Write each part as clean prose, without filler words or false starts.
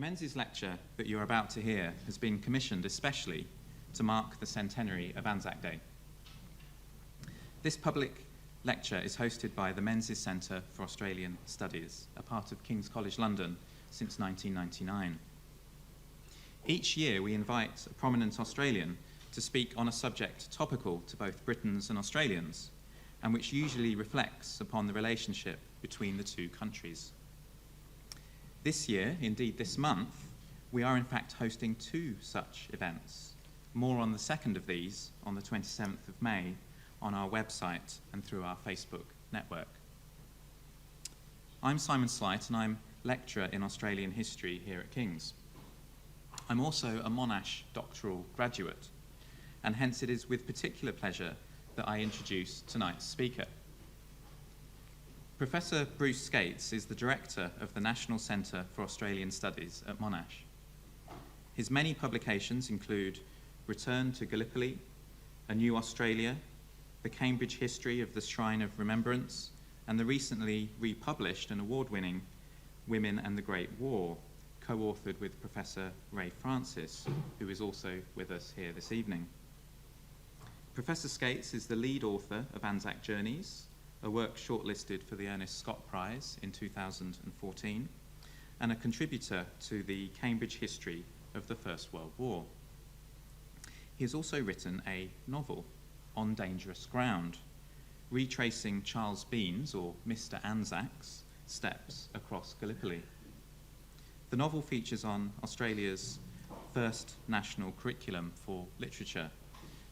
Menzies lecture that you're about to hear has been commissioned especially to mark the centenary of Anzac Day. This public lecture is hosted by the Menzies Centre for Australian Studies, a part of King's College London since 1999. Each year we invite a prominent Australian to speak on a subject topical to both Britons and Australians, and which usually reflects upon the relationship between the two countries. This year, indeed this month, we are in fact hosting two such events. More on the second of these on the 27th of May on our website and through our Facebook network. I'm Simon Slight and I'm lecturer in Australian history here at King's. I'm also a Monash doctoral graduate, and hence it is with particular pleasure that I introduce tonight's speaker. Professor Bruce Scates is the director of the National Centre for Australian Studies at Monash. His many publications include Return to Gallipoli, A New Australia, The Cambridge History of the Shrine of Remembrance, and the recently republished and award-winning Women and the Great War, co-authored with Professor Ray Francis, who is also with us here this evening. Professor Scates is the lead author of Anzac Journeys, a work shortlisted for the Ernest Scott Prize in 2014, and a contributor to the Cambridge History of the First World War. He has also written a novel, On Dangerous Ground, retracing Charles Bean's, or Mr. Anzac's, steps across Gallipoli. The novel features on Australia's first national curriculum for literature,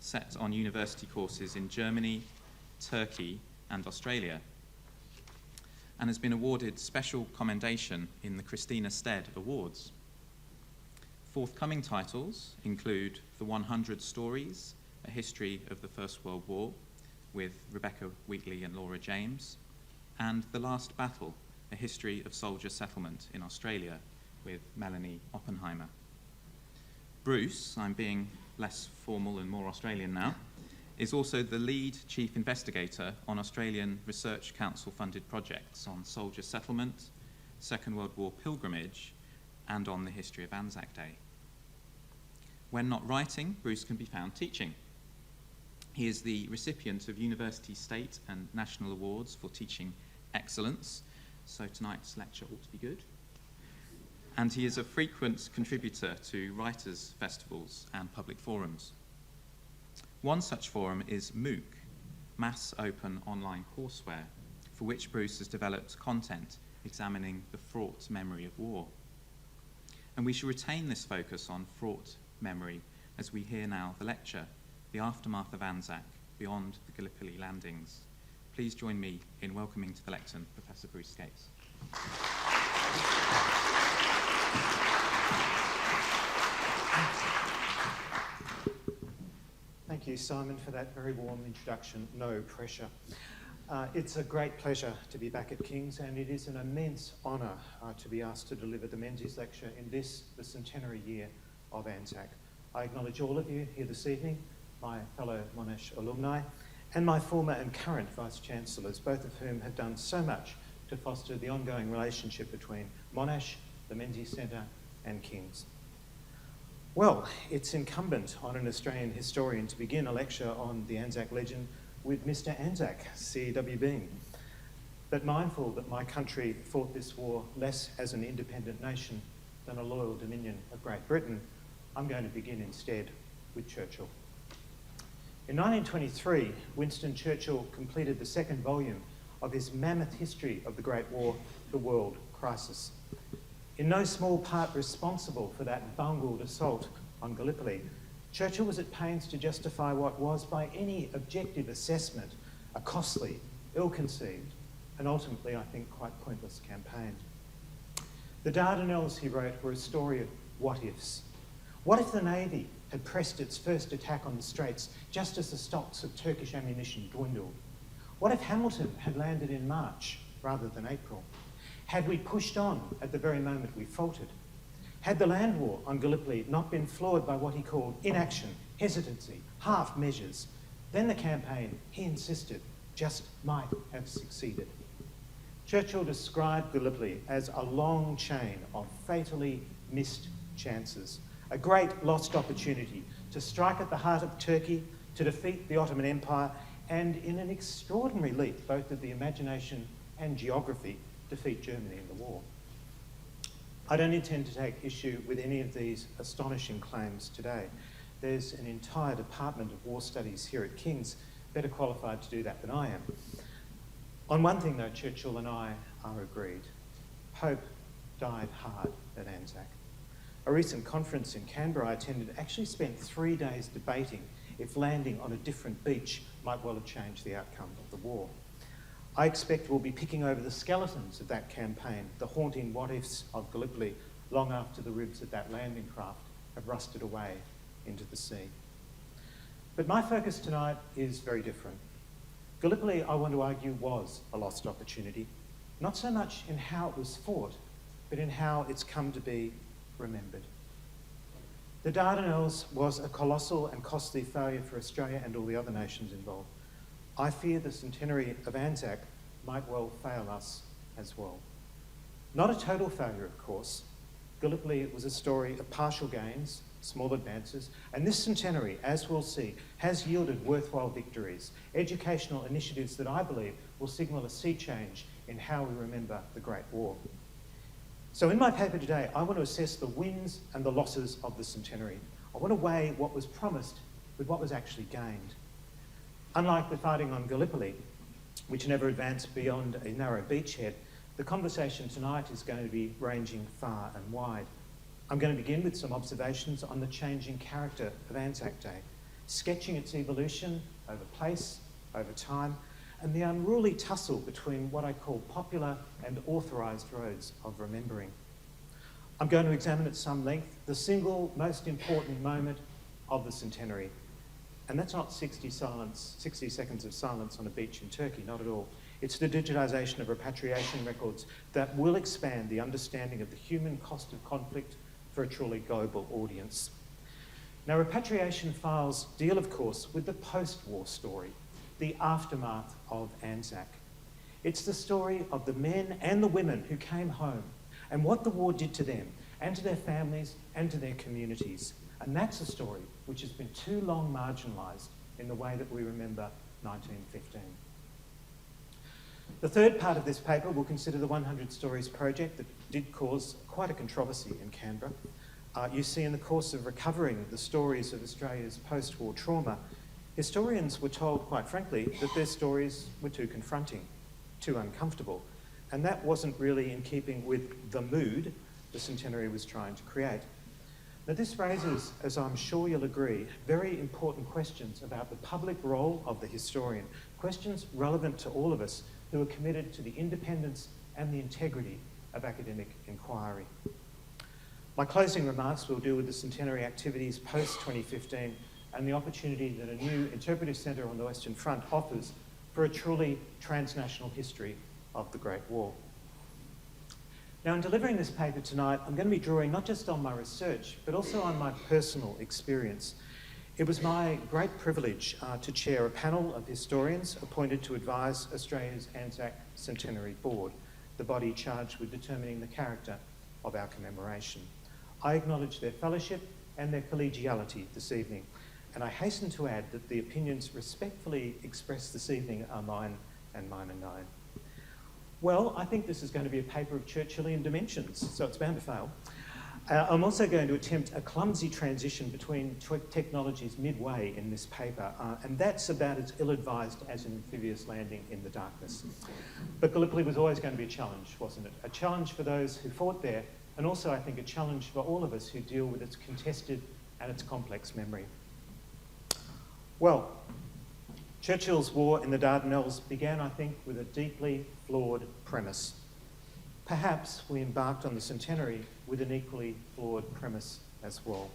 set on university courses in Germany, Turkey, and Australia, and has been awarded special commendation in the Christina Stead Awards. Forthcoming titles include The 100 Stories, A History of the First World War, with Rebecca Wheatley and Laura James, and The Last Battle, A History of Soldier Settlement in Australia, with Melanie Oppenheimer. Bruce, I'm being less formal and more Australian now, is also the lead chief investigator on Australian Research Council funded projects on soldier settlement, Second World War pilgrimage, and on the history of Anzac Day. When not writing, Bruce can be found teaching. He is the recipient of university, state, and national awards for teaching excellence, so tonight's lecture ought to be good. And he is a frequent contributor to writers' festivals and public forums. One such forum is MOOC, Mass Open Online Courseware, for which Bruce has developed content examining the fraught memory of war. And we shall retain this focus on fraught memory as we hear now the lecture, The Aftermath of Anzac, Beyond the Gallipoli Landings. Please join me in welcoming to the lectern Professor Bruce Scates. Thank you, Simon, for that very warm introduction. No pressure. It's a great pleasure to be back at King's, and it is an immense honour to be asked to deliver the Menzies lecture in this, the centenary year of Anzac. I acknowledge all of you here this evening, my fellow Monash alumni, and my former and current Vice-Chancellors, both of whom have done so much to foster the ongoing relationship between Monash, the Menzies Centre, and King's. Well, it's incumbent on an Australian historian to begin a lecture on the Anzac legend with Mr. Anzac, C.W. Bean. But mindful that my country fought this war less as an independent nation than a loyal dominion of Great Britain, I'm going to begin instead with Churchill. In 1923, Winston Churchill completed the second volume of his mammoth history of the Great War, The World Crisis. In no small part responsible for that bungled assault on Gallipoli, Churchill was at pains to justify what was, by any objective assessment, a costly, ill-conceived, and ultimately, I think, quite pointless campaign. The Dardanelles, he wrote, were a story of what-ifs. What if the Navy had pressed its first attack on the Straits just as the stocks of Turkish ammunition dwindled? What if Hamilton had landed in March rather than April? Had we pushed on at the very moment we faltered? Had the land war on Gallipoli not been floored by what he called inaction, hesitancy, half measures, then the campaign, he insisted, just might have succeeded. Churchill described Gallipoli as a long chain of fatally missed chances, a great lost opportunity to strike at the heart of Turkey, to defeat the Ottoman Empire, and in an extraordinary leap, both of the imagination and geography, defeat Germany in the war. I don't intend to take issue with any of these astonishing claims today. There's an entire department of war studies here at King's better qualified to do that than I am. On one thing, though, Churchill and I are agreed. Hope died hard at Anzac. A recent conference in Canberra I attended actually spent 3 days debating if landing on a different beach might well have changed the outcome of the war. I expect we'll be picking over the skeletons of that campaign, the haunting what-ifs of Gallipoli, long after the ribs of that landing craft have rusted away into the sea. But my focus tonight is very different. Gallipoli, I want to argue, was a lost opportunity, not so much in how it was fought, but in how it's come to be remembered. The Dardanelles was a colossal and costly failure for Australia and all the other nations involved. I fear the centenary of Anzac might well fail us as well. Not a total failure, of course. Gallipoli was a story of partial gains, small advances, and this centenary, as we'll see, has yielded worthwhile victories, educational initiatives that I believe will signal a sea change in how we remember the Great War. So in my paper today, I want to assess the wins and the losses of the centenary. I want to weigh what was promised with what was actually gained. Unlike the fighting on Gallipoli, which never advanced beyond a narrow beachhead, the conversation tonight is going to be ranging far and wide. I'm going to begin with some observations on the changing character of Anzac Day, sketching its evolution over place, over time, and the unruly tussle between what I call popular and authorised roads of remembering. I'm going to examine at some length the single most important moment of the centenary. And that's not 60 seconds of silence on a beach in Turkey, not at all. It's the digitization of repatriation records that will expand the understanding of the human cost of conflict for a truly global audience. Now, repatriation files deal, of course, with the post-war story, the aftermath of Anzac. It's the story of the men and the women who came home and what the war did to them and to their families and to their communities. And that's a story which has been too long marginalised in the way that we remember 1915. The third part of this paper will consider the 100 Stories project that did cause quite a controversy in Canberra. You see, in the course of recovering the stories of Australia's post-war trauma, historians were told, quite frankly, that their stories were too confronting, too uncomfortable, and that wasn't really in keeping with the mood the centenary was trying to create. Now, this raises, as I'm sure you'll agree, very important questions about the public role of the historian, questions relevant to all of us who are committed to the independence and the integrity of academic inquiry. My closing remarks will deal with the centenary activities post-2015 and the opportunity that a new interpretive centre on the Western Front offers for a truly transnational history of the Great War. Now, in delivering this paper tonight, I'm going to be drawing not just on my research, but also on my personal experience. It was my great privilege to chair a panel of historians appointed to advise Australia's Anzac Centenary Board, the body charged with determining the character of our commemoration. I acknowledge their fellowship and their collegiality this evening, and I hasten to add that the opinions respectfully expressed this evening are mine and mine alone. Well, I think this is going to be a paper of Churchillian dimensions, so it's bound to fail. I'm also going to attempt a clumsy transition between technologies midway in this paper, and that's about as ill-advised as an amphibious landing in the darkness. But Gallipoli was always going to be a challenge, wasn't it? A challenge for those who fought there, and also, I think, a challenge for all of us who deal with its contested and its complex memory. Well, Churchill's war in the Dardanelles began, I think, with a deeply flawed premise. Perhaps we embarked on the centenary with an equally flawed premise as well.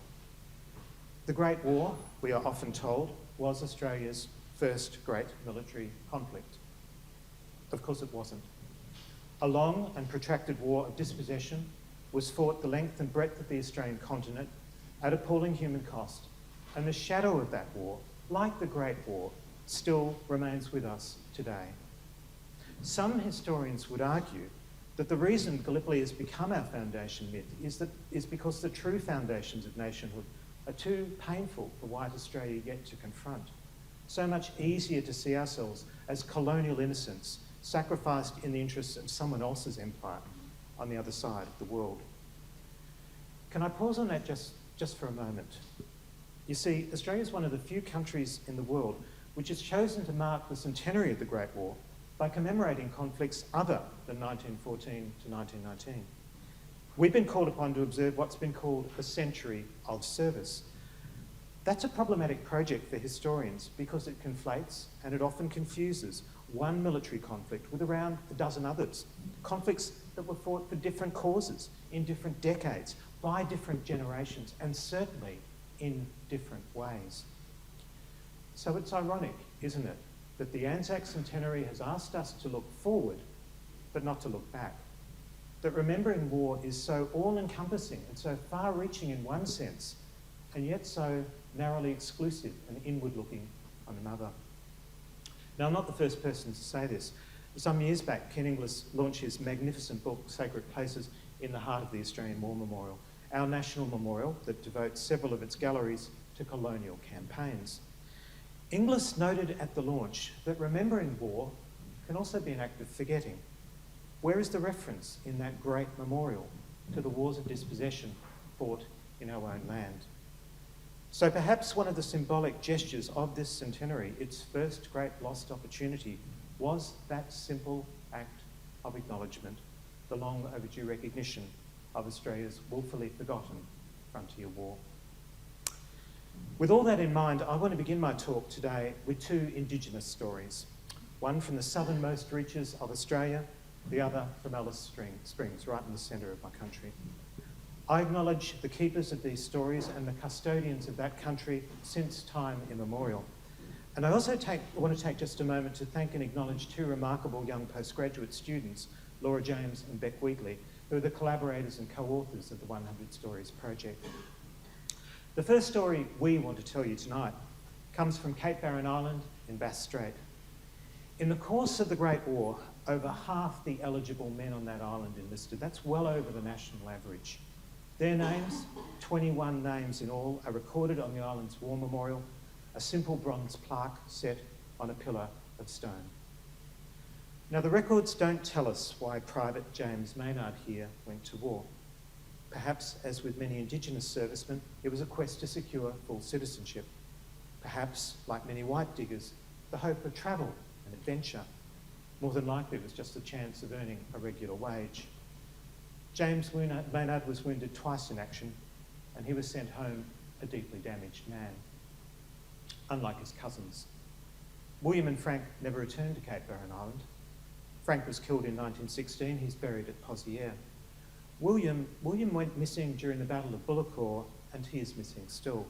The Great War, we are often told, was Australia's first great military conflict. Of course it wasn't. A long and protracted war of dispossession was fought the length and breadth of the Australian continent at appalling human cost, and the shadow of that war, like the Great War, still remains with us today. Some historians would argue that the reason Gallipoli has become our foundation myth is because the true foundations of nationhood are too painful for white Australia yet to confront. So much easier to see ourselves as colonial innocents sacrificed in the interests of someone else's empire on the other side of the world. Can I pause on that just for a moment? You see, Australia is one of the few countries in the world which has chosen to mark the centenary of the Great War by commemorating conflicts other than 1914 to 1919. We've been called upon to observe what's been called a century of service. That's a problematic project for historians because it conflates and it often confuses one military conflict with around a dozen others, conflicts that were fought for different causes in different decades, by different generations, and certainly in different ways. So it's ironic, isn't it, that the Anzac Centenary has asked us to look forward, but not to look back. That remembering war is so all-encompassing and so far-reaching in one sense, and yet so narrowly exclusive and inward-looking on another. Now, I'm not the first person to say this. Some years back, Ken Inglis launched his magnificent book, Sacred Places in the Heart of the Australian War Memorial, our national memorial that devotes several of its galleries to colonial campaigns. Inglis noted at the launch that remembering war can also be an act of forgetting. Where is the reference in that great memorial to the wars of dispossession fought in our own land? So perhaps one of the symbolic gestures of this centenary, its first great lost opportunity, was that simple act of acknowledgement, the long overdue recognition of Australia's woefully forgotten frontier war. With all that in mind, I want to begin my talk today with two Indigenous stories, one from the southernmost reaches of Australia, the other from Alice Springs, right in the centre of my country. I acknowledge the keepers of these stories and the custodians of that country since time immemorial. And I also want to take just a moment to thank and acknowledge two remarkable young postgraduate students, Laura James and Beck Wheatley, who are the collaborators and co-authors of the 100 Stories project. The first story we want to tell you tonight comes from Cape Barren Island in Bass Strait. In the course of the Great War, over half the eligible men on that island enlisted. That's well over the national average. Their names, 21 names in all, are recorded on the island's war memorial, a simple bronze plaque set on a pillar of stone. Now, the records don't tell us why Private James Maynard here went to war. Perhaps, as with many Indigenous servicemen, it was a quest to secure full citizenship. Perhaps, like many white diggers, the hope of travel and adventure. More than likely, it was just a chance of earning a regular wage. James Maynard was wounded twice in action, and he was sent home a deeply damaged man, unlike his cousins. William and Frank never returned to Cape Barren Island. Frank was killed in 1916. He's buried at Pozières. William went missing during the Battle of Bullecourt, and he is missing still.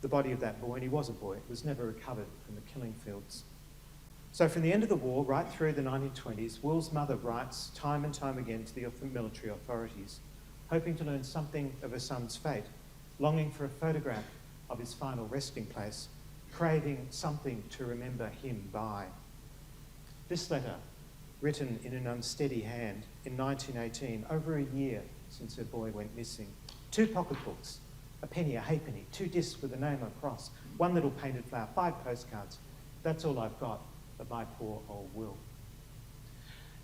The body of that boy, and he was a boy, was never recovered from the killing fields. So from the end of the war, right through the 1920s, Will's mother writes time and time again to the military authorities, hoping to learn something of her son's fate, longing for a photograph of his final resting place, craving something to remember him by. This letter, written in an unsteady hand in 1918, over a year since her boy went missing. 2 pocketbooks, a penny, a halfpenny, 2 discs with a name across, 1 little painted flower, 5 postcards. That's all I've got of my poor old Will.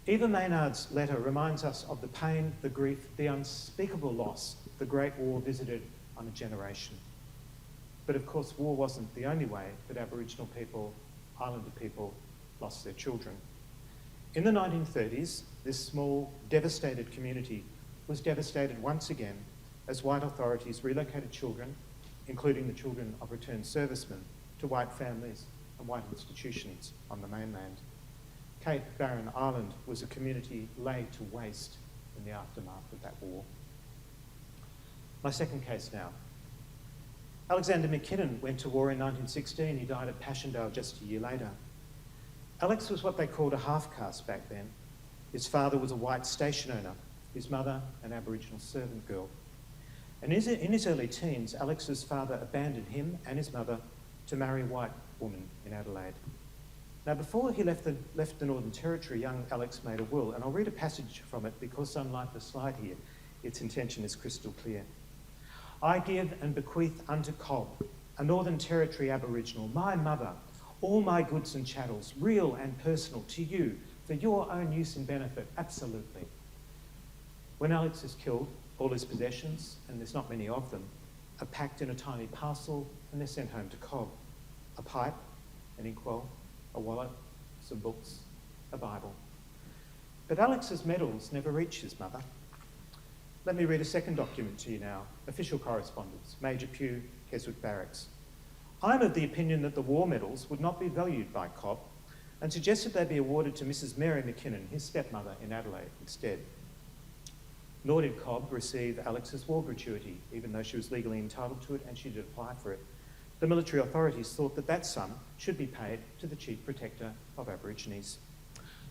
Eva Maynard's letter reminds us of the pain, the grief, the unspeakable loss the Great War visited on a generation. But of course, war wasn't the only way that Aboriginal people, Islander people, lost their children. In the 1930s, this small, devastated community was devastated once again as white authorities relocated children, including the children of returned servicemen, to white families and white institutions on the mainland. Cape Barren Island was a community laid to waste in the aftermath of that war. My second case now. Alexander McKinnon went to war in 1916. He died at Passchendaele just a year later. Alex was what they called a half-caste back then. His father was a white station owner, his mother an Aboriginal servant girl. And in his early teens, Alex's father abandoned him and his mother to marry a white woman in Adelaide. Now, before he left the Northern Territory, young Alex made a will, and I'll read a passage from it because, unlike the slide here, its intention is crystal clear. I give and bequeath unto Cobb, a Northern Territory Aboriginal, my mother, all my goods and chattels, real and personal, to you, for your own use and benefit, absolutely. When Alex is killed, all his possessions, and there's not many of them, are packed in a tiny parcel and they're sent home to Cobb. A pipe, an inkwell, a wallet, some books, a Bible. But Alex's medals never reach his mother. Let me read a second document to you now. Official correspondence, Major Pugh, Keswick Barracks. I'm of the opinion that the war medals would not be valued by Cobb and suggested they be awarded to Mrs. Mary McKinnon, his stepmother in Adelaide, instead. Nor did Cobb receive Alex's war gratuity, even though she was legally entitled to it and she did apply for it. The military authorities thought that that sum should be paid to the Chief Protector of Aborigines.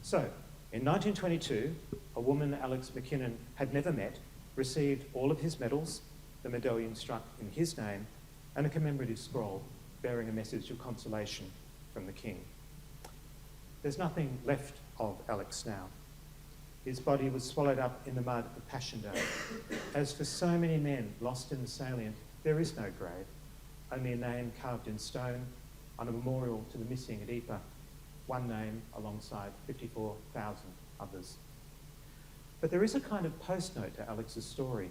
So, in 1922, a woman Alex McKinnon had never met received all of his medals, the medallion struck in his name, and a commemorative scroll bearing a message of consolation from the King. There's nothing left of Alex now. His body was swallowed up in the mud of Passion Day. As for so many men lost in the salient, there is no grave, only a name carved in stone on a memorial to the missing at Ypres, one name alongside 54,000 others. But there is a kind of postnote to Alex's story.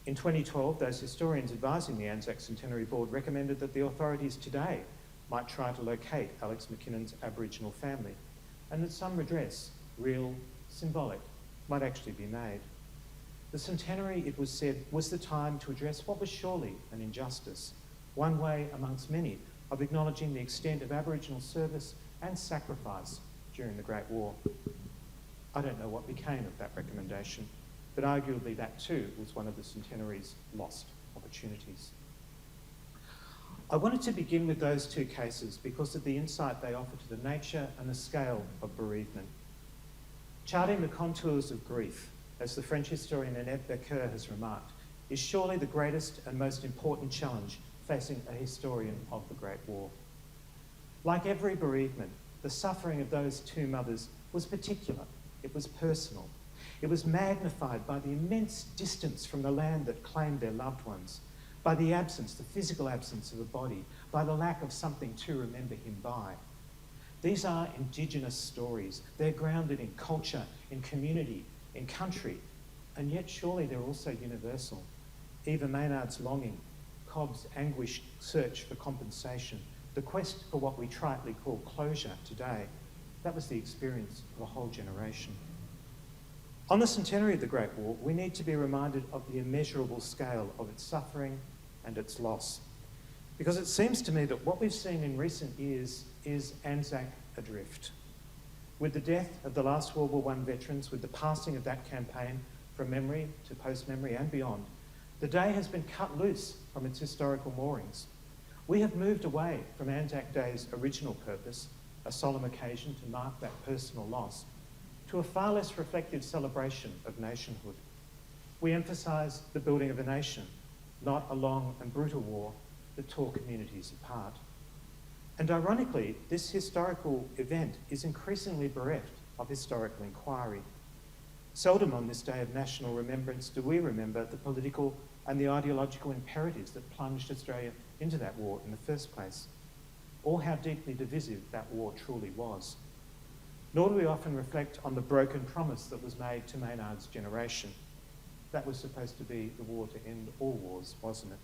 In 2012, those historians advising the Anzac Centenary Board recommended that the authorities today might try to locate Alex McKinnon's Aboriginal family, and that some redress, real, symbolic, might actually be made. The centenary, it was said, was the time to address what was surely an injustice, one way amongst many of acknowledging the extent of Aboriginal service and sacrifice during the Great War. I don't know what became of that recommendation, but arguably that too was one of the centenary's lost opportunities. I wanted to begin with those two cases because of the insight they offer to the nature and the scale of bereavement. Charting the contours of grief, as the French historian Annette Becker has remarked, is surely the greatest and most important challenge facing a historian of the Great War. Like every bereavement, the suffering of those two mothers was particular. It was personal. It was magnified by the immense distance from the land that claimed their loved ones, by the absence, the physical absence of a body, by the lack of something to remember him by. These are Indigenous stories. They're grounded in culture, in community, in country, and yet surely they're also universal. Eva Maynard's longing, Cobb's anguished search for compensation, the quest for what we tritely call closure today, that was the experience of a whole generation. On the centenary of the Great War, we need to be reminded of the immeasurable scale of its suffering and its loss. Because it seems to me that what we've seen in recent years is Anzac adrift. With the death of the last World War I veterans, with the passing of that campaign from memory to post-memory and beyond, the day has been cut loose from its historical moorings. We have moved away from Anzac Day's original purpose, a solemn occasion to mark that personal loss, to a far less reflective celebration of nationhood. We emphasise the building of a nation, not a long and brutal war that tore communities apart. And ironically, this historical event is increasingly bereft of historical inquiry. Seldom on this day of national remembrance do we remember the political and the ideological imperatives that plunged Australia into that war in the first place, or how deeply divisive that war truly was. Nor do we often reflect on the broken promise that was made to Maynard's generation. That was supposed to be the war to end all wars, wasn't it?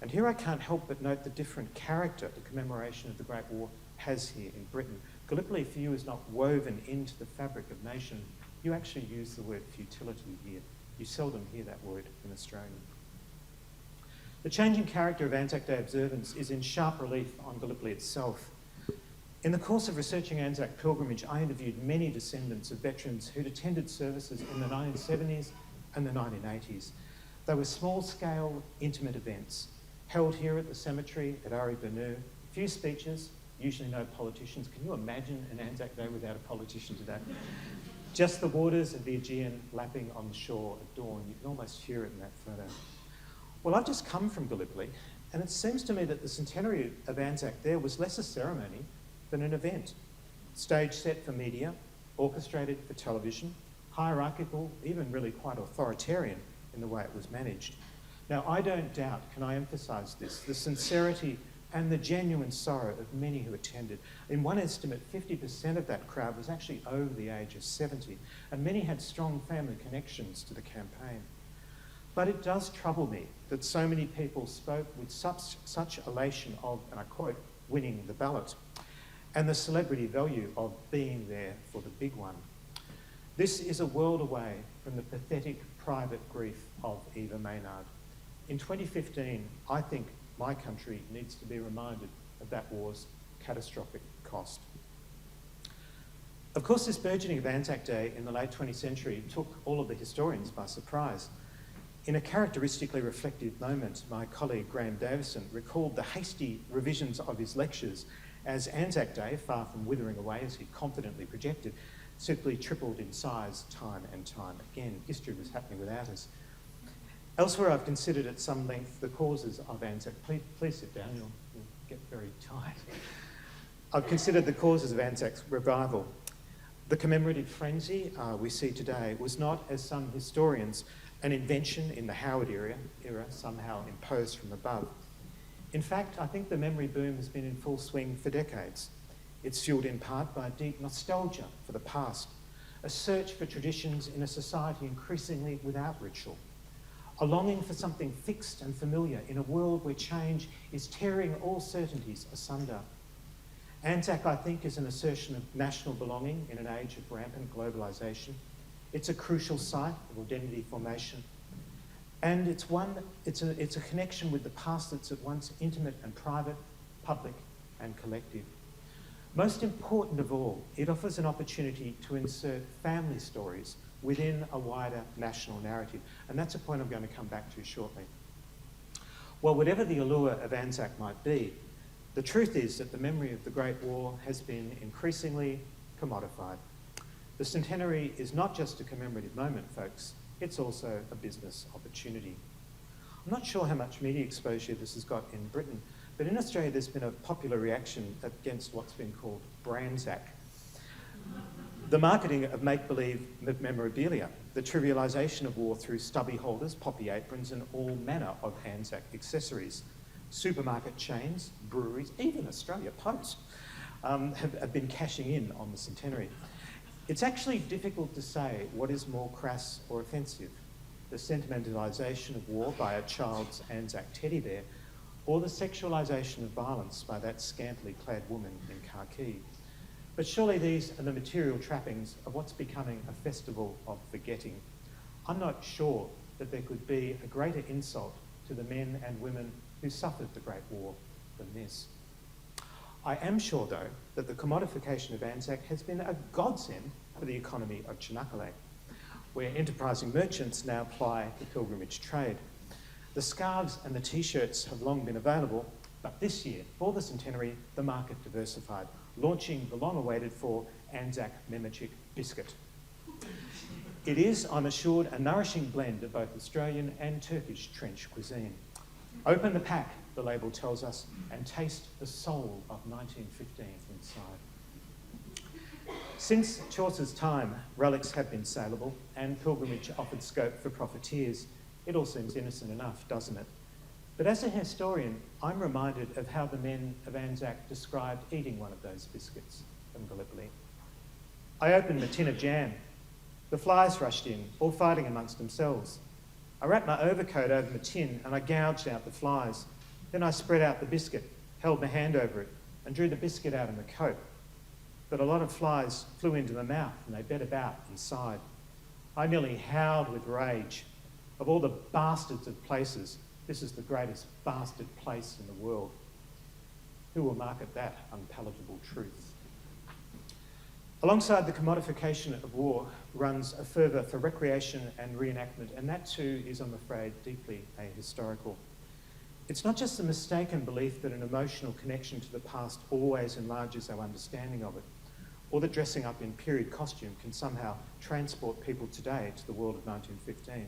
And here I can't help but note the different character the commemoration of the Great War has here in Britain. Gallipoli for you is not woven into the fabric of nation. You actually use the word futility here. You seldom hear that word in Australia. The changing character of Anzac Day observance is in sharp relief on Gallipoli itself. In the course of researching Anzac pilgrimage, I interviewed many descendants of veterans who'd attended services in the 1970s and the 1980s. They were small-scale, intimate events, held here at the cemetery at Ari Banu. Few speeches, usually no politicians. Can you imagine an Anzac Day without a politician today? Just the waters of the Aegean lapping on the shore at dawn. You can almost hear it in that photo. Well, I've just come from Gallipoli, and it seems to me that the centenary of Anzac there was less a ceremony than an event. Stage set for media, orchestrated for television, hierarchical, even really quite authoritarian in the way it was managed. Now, I don't doubt, can I emphasise this, the sincerity and the genuine sorrow of many who attended. In one estimate, 50% of that crowd was actually over the age of 70, and many had strong family connections to the campaign. But it does trouble me that so many people spoke with such elation of, and I quote, winning the ballot, and the celebrity value of being there for the big one. This is a world away from the pathetic private grief of Eva Maynard. In 2015, I think my country needs to be reminded of that war's catastrophic cost. Of course, this burgeoning of Anzac Day in the late 20th century took all of the historians by surprise. In a characteristically reflective moment, my colleague Graham Davison recalled the hasty revisions of his lectures as Anzac Day, far from withering away as he confidently projected, simply tripled in size time and time again. History was happening without us. Elsewhere, I've considered at some length the causes of Anzac. Please sit down, you'll get very tired. I've considered the causes of Anzac's revival. The commemorative frenzy we see today was not, as some historians, an invention in the Howard era, somehow imposed from above. In fact, I think the memory boom has been in full swing for decades. It's fuelled in part by a deep nostalgia for the past, a search for traditions in a society increasingly without ritual, a longing for something fixed and familiar in a world where change is tearing all certainties asunder. Anzac, I think, is an assertion of national belonging in an age of rampant globalisation. It's a crucial site of identity formation. And it's a connection with the past that's at once intimate and private, public and collective. Most important of all, it offers an opportunity to insert family stories within a wider national narrative. And that's a point I'm going to come back to shortly. Well, whatever the allure of Anzac might be, the truth is that the memory of the Great War has been increasingly commodified. The Centenary is not just a commemorative moment, folks, it's also a business opportunity. I'm not sure how much media exposure this has got in Britain, but in Australia there's been a popular reaction against what's been called Brandzac. The marketing of make-believe memorabilia, the trivialisation of war through stubby holders, poppy aprons and all manner of Anzac accessories. Supermarket chains, breweries, even Australia Post have been cashing in on the Centenary. It's actually difficult to say what is more crass or offensive, the sentimentalisation of war by a child's Anzac teddy bear or the sexualisation of violence by that scantily clad woman in khaki. But surely these are the material trappings of what's becoming a festival of forgetting. I'm not sure that there could be a greater insult to the men and women who suffered the Great War than this. I am sure, though, that the commodification of Anzac has been a godsend for the economy of Chinakale, where enterprising merchants now ply the pilgrimage trade. The scarves and the t-shirts have long been available, but this year, for the Centenary, the market diversified, launching the long-awaited for Anzac Memachik biscuit. It is, I'm assured, a nourishing blend of both Australian and Turkish trench cuisine. Open the pack, the label tells us, and taste the soul of 1915 inside. Since Chaucer's time, relics have been saleable and pilgrimage offered scope for profiteers. It all seems innocent enough, doesn't it? But as a historian, I'm reminded of how the men of Anzac described eating one of those biscuits from Gallipoli. I opened the tin of jam. The flies rushed in, all fighting amongst themselves. I wrapped my overcoat over the tin and I gouged out the flies. Then I spread out the biscuit, held my hand over it, and drew the biscuit out in the coat. But a lot of flies flew into my mouth and they bed about inside. I nearly howled with rage. Of all the bastards of places, this is the greatest bastard place in the world. Who will market that unpalatable truth? Alongside the commodification of war runs a fervour for recreation and reenactment, and that too is, I'm afraid, deeply ahistorical. It's not just the mistaken belief that an emotional connection to the past always enlarges our understanding of it, or that dressing up in period costume can somehow transport people today to the world of 1915.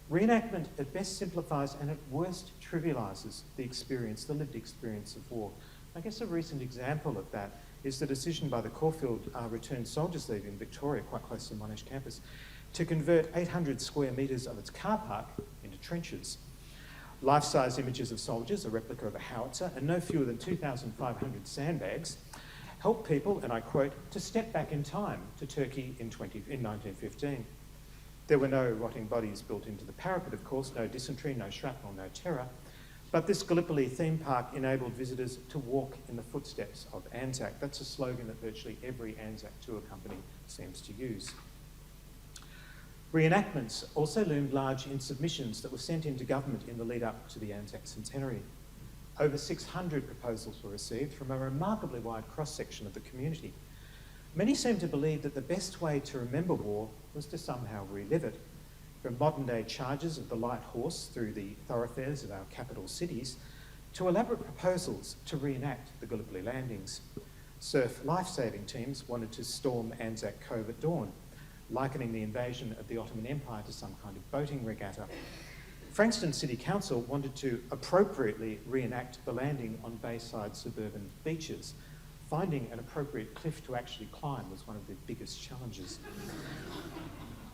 Reenactment at best simplifies and at worst trivialises the experience, the lived experience of war. I guess a recent example of that is the decision by the Caulfield Returned Soldiers League in Victoria, quite close to the Monash campus, to convert 800 square metres of its car park into trenches. Life-size images of soldiers, a replica of a howitzer, and no fewer than 2,500 sandbags help people, and I quote, to step back in time to Turkey in 1915. There were no rotting bodies built into the parapet, of course, no dysentery, no shrapnel, no terror, but this Gallipoli theme park enabled visitors to walk in the footsteps of Anzac. That's a slogan that virtually every Anzac tour company seems to use. Reenactments also loomed large in submissions that were sent into government in the lead up to the Anzac Centenary. Over 600 proposals were received from a remarkably wide cross-section of the community. Many seem to believe that the best way to remember war was to somehow relive it. From modern-day charges of the light horse through the thoroughfares of our capital cities, to elaborate proposals to reenact the Gallipoli landings. Surf life-saving teams wanted to storm Anzac Cove at dawn, likening the invasion of the Ottoman Empire to some kind of boating regatta. Frankston City Council wanted to appropriately reenact the landing on bayside suburban beaches. Finding an appropriate cliff to actually climb was one of the biggest challenges.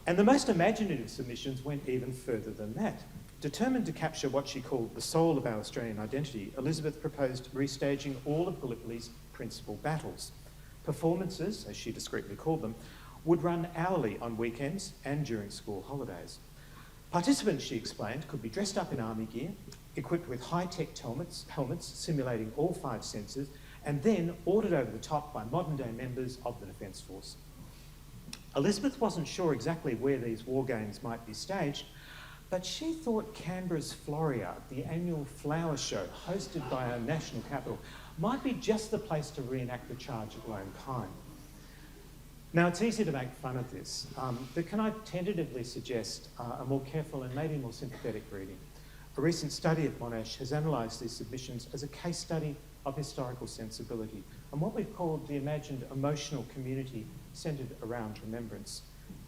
And the most imaginative submissions went even further than that. Determined to capture what she called the soul of our Australian identity, Elizabeth proposed restaging all of Gallipoli's principal battles. Performances, as she discreetly called them, would run hourly on weekends and during school holidays. Participants, she explained, could be dressed up in army gear, equipped with high-tech helmets simulating all 5 senses, and then ordered over the top by modern-day members of the Defence Force. Elizabeth wasn't sure exactly where these war games might be staged, but she thought Canberra's Floria, the annual flower show hosted by our national capital, might be just the place to reenact the charge at Lone Pine. Now, it's easy to make fun of this, but can I tentatively suggest a more careful and maybe more sympathetic reading? A recent study at Monash has analysed these submissions as a case study of historical sensibility and what we've called the imagined emotional community centred around remembrance.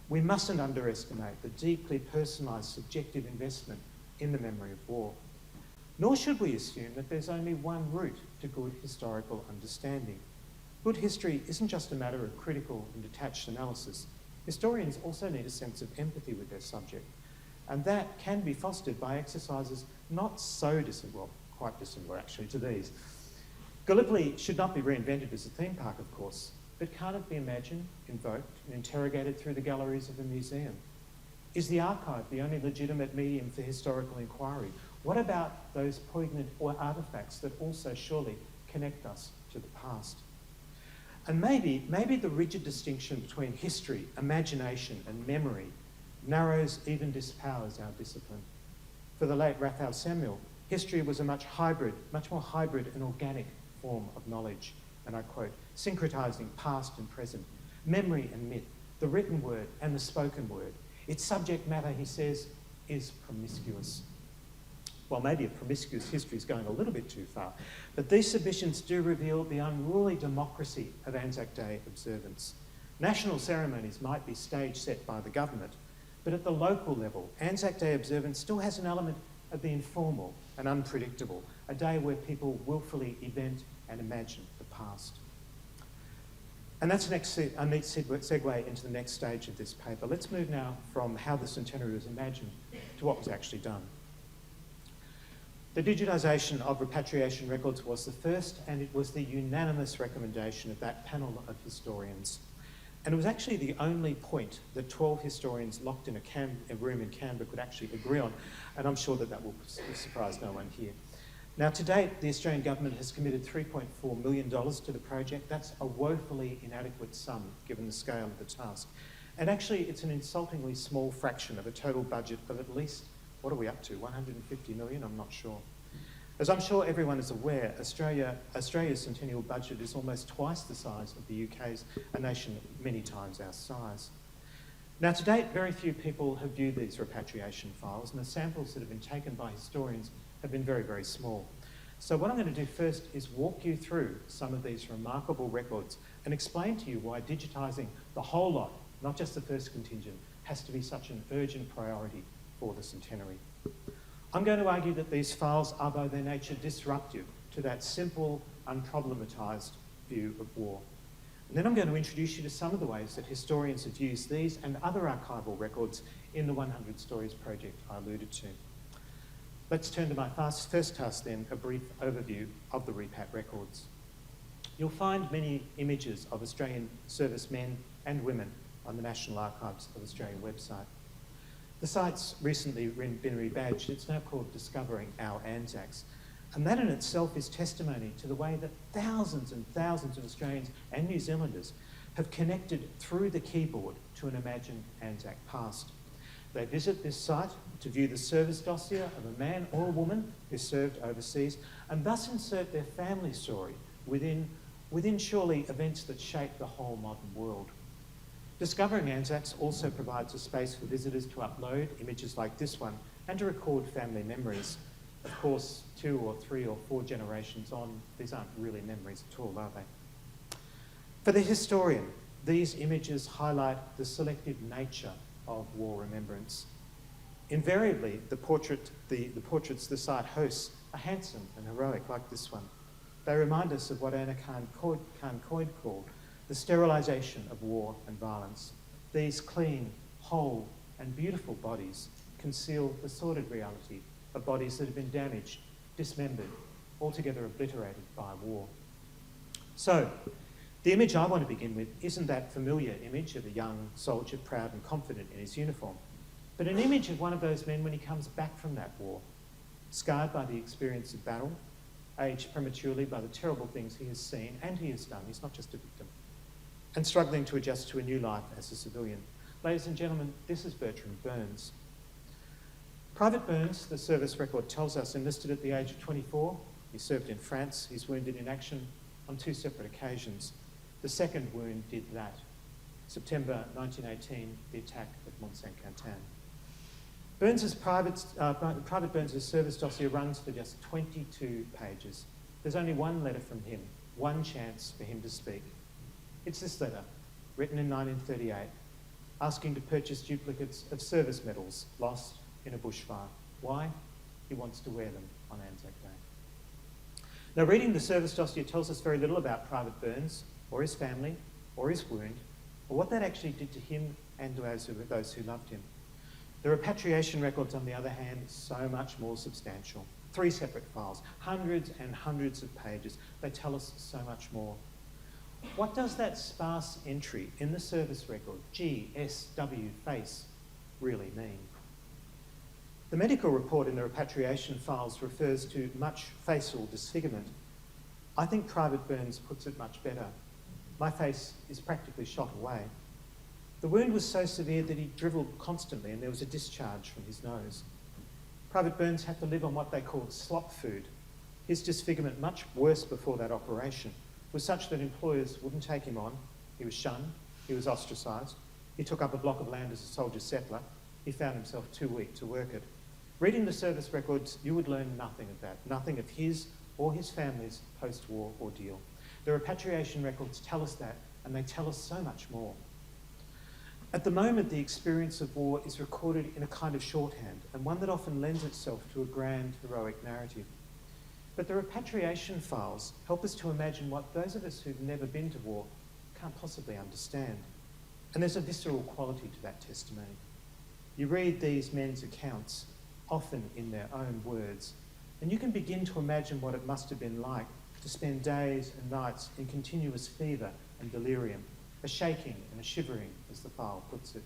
We mustn't underestimate the deeply personalised subjective investment in the memory of war. Nor should we assume that there's only one route to good historical understanding. Good history isn't just a matter of critical and detached analysis. Historians also need a sense of empathy with their subject, and that can be fostered by exercises not so dissimilar, well, quite dissimilar actually, to these. Gallipoli should not be reinvented as a theme park, of course, but can't it be imagined, invoked, and interrogated through the galleries of a museum? Is the archive the only legitimate medium for historical inquiry? What about those poignant artefacts that also surely connect us to the past? And maybe the rigid distinction between history, imagination, and memory narrows, even dispowers our discipline. For the late Raphael Samuel, history was a much more hybrid and organic form of knowledge, and I quote, syncretising past and present, memory and myth, the written word and the spoken word. Its subject matter, he says, is promiscuous. Well, maybe a promiscuous history is going a little bit too far, but these submissions do reveal the unruly democracy of Anzac Day observance. National ceremonies might be stage set by the government, but at the local level, Anzac Day observance still has an element of the informal and unpredictable, a day where people willfully invent and imagine the past. And that's a neat segue into the next stage of this paper. Let's move now from how the centenary was imagined to what was actually done. The digitisation of Repatriation Records was the first, and it was the unanimous recommendation of that panel of historians. And it was actually the only point that 12 historians locked in a room in Canberra could actually agree on, and I'm sure that will surprise no one here. Now, to date, the Australian government has committed $3.4 million to the project. That's a woefully inadequate sum, given the scale of the task. And actually, it's an insultingly small fraction of a total budget of at least, what are we up to, 150 million? I'm not sure. As I'm sure everyone is aware, Australia's centennial budget is almost twice the size of the UK's, a nation many times our size. Now, to date, very few people have viewed these repatriation files, and the samples that have been taken by historians have been very, very small. So what I'm going to do first is walk you through some of these remarkable records and explain to you why digitising the whole lot, not just the first contingent, has to be such an urgent priority for the centenary. I'm going to argue that these files are by their nature disruptive to that simple, unproblematized view of war. And then I'm going to introduce you to some of the ways that historians have used these and other archival records in the 100 Stories project I alluded to. Let's turn to my first task then, a brief overview of the Repat Records. You'll find many images of Australian servicemen and women on the National Archives of Australia website. The site's recently been rebadged. It's now called Discovering Our Anzacs. And that in itself is testimony to the way that thousands and thousands of Australians and New Zealanders have connected through the keyboard to an imagined Anzac past. They visit this site to view the service dossier of a man or a woman who served overseas and thus insert their family story within surely events that shape the whole modern world. Discovering Anzacs also provides a space for visitors to upload images like this one and to record family memories. Of course, 2 or 3 or 4 generations on, these aren't really memories at all, are they? For the historian, these images highlight the selective nature of war remembrance. Invariably, the portraits the site hosts are handsome and heroic, like this one. They remind us of what Anna Coyd called the sterilisation of war and violence. These clean, whole and beautiful bodies conceal the sordid reality of bodies that have been damaged, dismembered, altogether obliterated by war. So, the image I want to begin with isn't that familiar image of a young soldier proud and confident in his uniform, but an image of one of those men when he comes back from that war, scarred by the experience of battle, aged prematurely by the terrible things he has seen and he has done. He's not just a victim. And struggling to adjust to a new life as a civilian. Ladies and gentlemen, this is Bertram Burns. Private Burns, the service record tells us, enlisted at the age of 24. He served in France. He's wounded in action on 2 separate occasions. The second wound did that. September 1918, the attack at Mont-Saint-Quentin. Private Burns' service dossier runs for just 22 pages. There's only one letter from him, one chance for him to speak. It's this letter, written in 1938, asking to purchase duplicates of service medals lost in a bushfire. Why? He wants to wear them on Anzac Day. Now, reading the service dossier tells us very little about Private Burns, or his family, or his wound, or what that actually did to him and to those who loved him. The Repatriation records, on the other hand, are so much more substantial. 3 separate files, hundreds and hundreds of pages. They tell us so much more. What does that sparse entry in the service record, GSW face, really mean? The medical report in the repatriation files refers to much facial disfigurement. I think Private Burns puts it much better. My face is practically shot away. The wound was so severe that he dribbled constantly and there was a discharge from his nose. Private Burns had to live on what they called slop food. His disfigurement, much worse before that operation, was such that employers wouldn't take him on. He was shunned, he was ostracised. He took up a block of land as a soldier settler. He found himself too weak to work it. Reading the service records, you would learn nothing of that, nothing of his or his family's post-war ordeal. The repatriation records tell us that, and they tell us so much more. At the moment, the experience of war is recorded in a kind of shorthand, and one that often lends itself to a grand, heroic narrative. But the repatriation files help us to imagine what those of us who've never been to war can't possibly understand. And there's a visceral quality to that testimony. You read these men's accounts, often in their own words, and you can begin to imagine what it must have been like to spend days and nights in continuous fever and delirium, a shaking and a shivering, as the file puts it.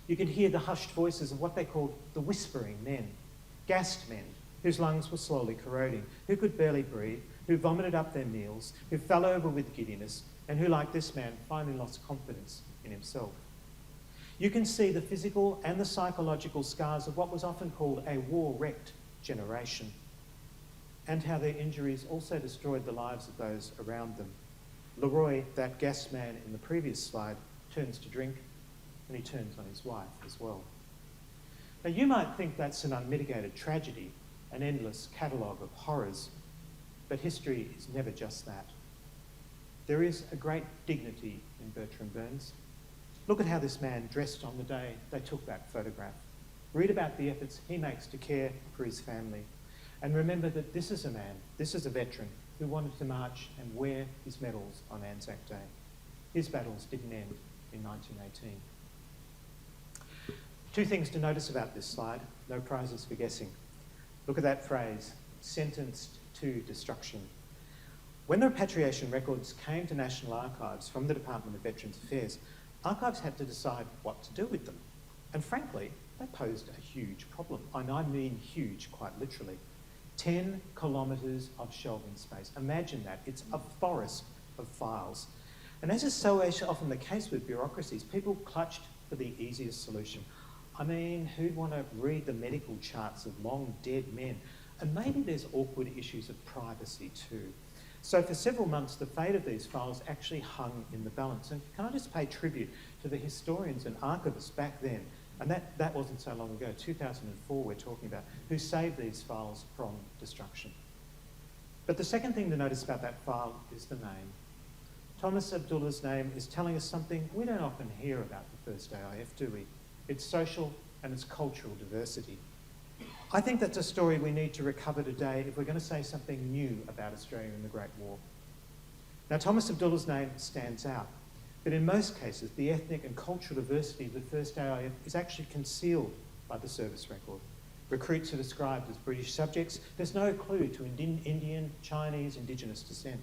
You can hear the hushed voices of what they called the whispering men, gassed men, whose lungs were slowly corroding, who could barely breathe, who vomited up their meals, who fell over with giddiness, and who, like this man, finally lost confidence in himself. You can see the physical and the psychological scars of what was often called a war-wrecked generation, and how their injuries also destroyed the lives of those around them. Leroy, that gas man in the previous slide, turns to drink, and he turns on his wife as well. Now, you might think that's an unmitigated tragedy, an endless catalogue of horrors, but history is never just that. There is a great dignity in Bertram Burns. Look at how this man dressed on the day they took that photograph. Read about the efforts he makes to care for his family. And remember that this is a man, this is a veteran, who wanted to march and wear his medals on Anzac Day. His battles didn't end in 1918. Two things to notice about this slide, no prizes for guessing. Look at that phrase, sentenced to destruction. When the Repatriation records came to National Archives from the Department of Veterans Affairs, archives had to decide what to do with them. And frankly, they posed a huge problem, and I mean huge, quite literally. 10 kilometres of shelving space. Imagine that, it's a forest of files. And as is so often the case with bureaucracies, people clutched for the easiest solution. I mean, who'd want to read the medical charts of long dead men? And maybe there's awkward issues of privacy too. So for several months, the fate of these files actually hung in the balance. And can I just pay tribute to the historians and archivists back then, and that wasn't so long ago, 2004 we're talking about, who saved these files from destruction. But the second thing to notice about that file is the name. Thomas Abdullah's name is telling us something we don't often hear about the first AIF, do we? It's social and it's cultural diversity. I think that's a story we need to recover today if we're going to say something new about Australia in the Great War. Now, Thomas Abdullah's name stands out, but in most cases, the ethnic and cultural diversity of the first AIF is actually concealed by the service record. Recruits are described as British subjects. There's no clue to Indian, Chinese, Indigenous descent.